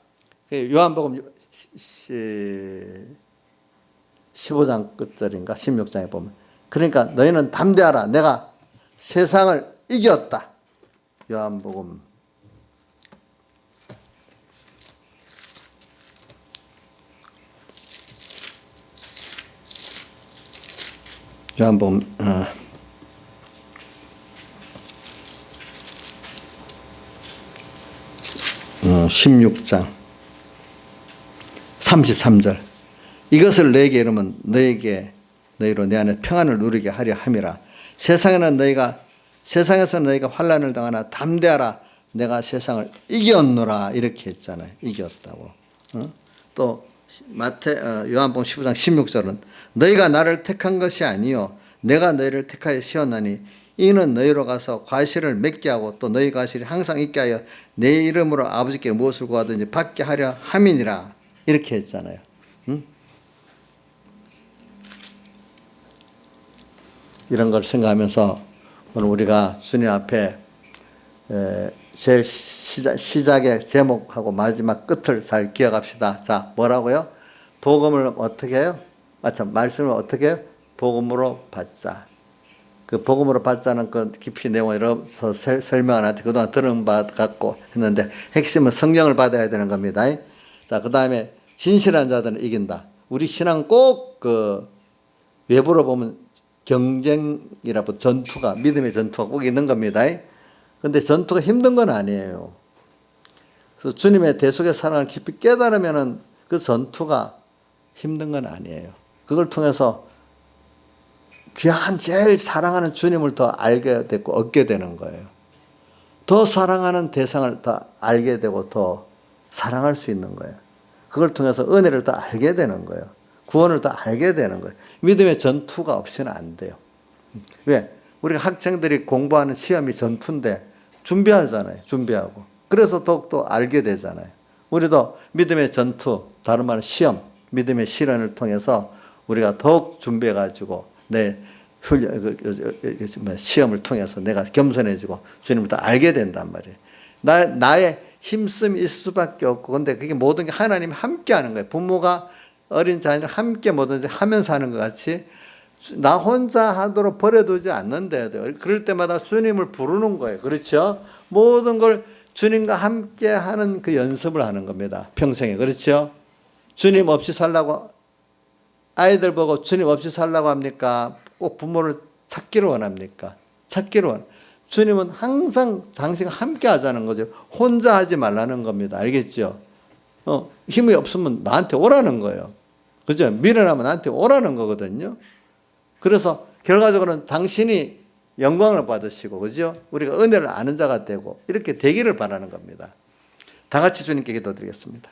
요한복음 15장 끝절인가 16장에 보면, 그러니까 너희는 담대하라. 내가 세상을 이겼다. 요한복음 16장 33절. 이것을 너에게 이르면 너희로 내 안에 평안을 누리게 하려 함이라. 세상에서 너희가 환난을 당하나 담대하라. 내가 세상을 이겼노라. 이렇게 했잖아요. 이겼다고. 또 요한복음 15장 16절은 너희가 나를 택한 것이 아니요 내가 너희를 택하여 세웠나니 이는 너희로 가서 과실을 맺게 하고 또 너희 과실이 항상 있게 하여 내 이름으로 아버지께 무엇을 구하든지 받게 하려 함이니라. 이렇게 했잖아요. 이런 걸 생각하면서 오늘 우리가 주님 앞에 제일 시작의 제목하고 마지막 끝을 잘 기억합시다. 자, 뭐라고요? 복음을 어떻게 해요? 말씀을 어떻게 해요? 복음으로 받자. 그 복음으로 받자는 그 깊이 내용을 여러서 설명 안 하는데 그동안 들은 바 같고 했는데 핵심은 성령을 받아야 되는 겁니다. 자, 그 다음에 진실한 자들은 이긴다. 우리 신앙 꼭 외부로 보면 경쟁이라고 전투가, 믿음의 전투가 꼭 있는 겁니다. 근데 전투가 힘든 건 아니에요. 그래서 주님의 대속의 사랑을 깊이 깨달으면은 그 전투가 힘든 건 아니에요. 그걸 통해서 귀한 제일 사랑하는 주님을 더 알게 되고 얻게 되는 거예요. 더 사랑하는 대상을 더 알게 되고 더 사랑할 수 있는 거예요. 그걸 통해서 은혜를 더 알게 되는 거예요. 구원을 더 알게 되는 거예요. 믿음의 전투가 없이는 안 돼요. 왜? 우리가 학생들이 공부하는 시험이 전투인데 준비하잖아요. 준비하고. 그래서 더욱더 알게 되잖아요. 우리도 믿음의 전투, 다른 말은 시험, 믿음의 실현을 통해서 우리가 더욱 준비해가지고 내 시험을 통해서 내가 겸손해지고 주님을 더 알게 된단 말이에요. 나의 힘씀이 있을 수밖에 없고, 근데 그게 모든 게 하나님이 함께 하는 거예요. 부모가 어린 자녀를 함께 뭐든지 하면서 하는 것 같이 나 혼자 하도록 버려두지 않는데, 그럴 때마다 주님을 부르는 거예요. 그렇죠? 모든 걸 주님과 함께 하는 그 연습을 하는 겁니다. 평생에. 그렇죠? 주님 없이 살라고, 아이들 보고 주님 없이 살라고 합니까? 꼭 부모를 찾기를 원합니까? 찾기를 원. 주님은 항상 당신과 함께 하자는 거죠. 혼자 하지 말라는 겁니다. 알겠죠? 힘이 없으면 나한테 오라는 거예요. 그죠? 미련하면 나한테 오라는 거거든요. 그래서 결과적으로는 당신이 영광을 받으시고, 그죠? 우리가 은혜를 아는 자가 되고, 이렇게 되기를 바라는 겁니다. 다 같이 주님께 기도드리겠습니다.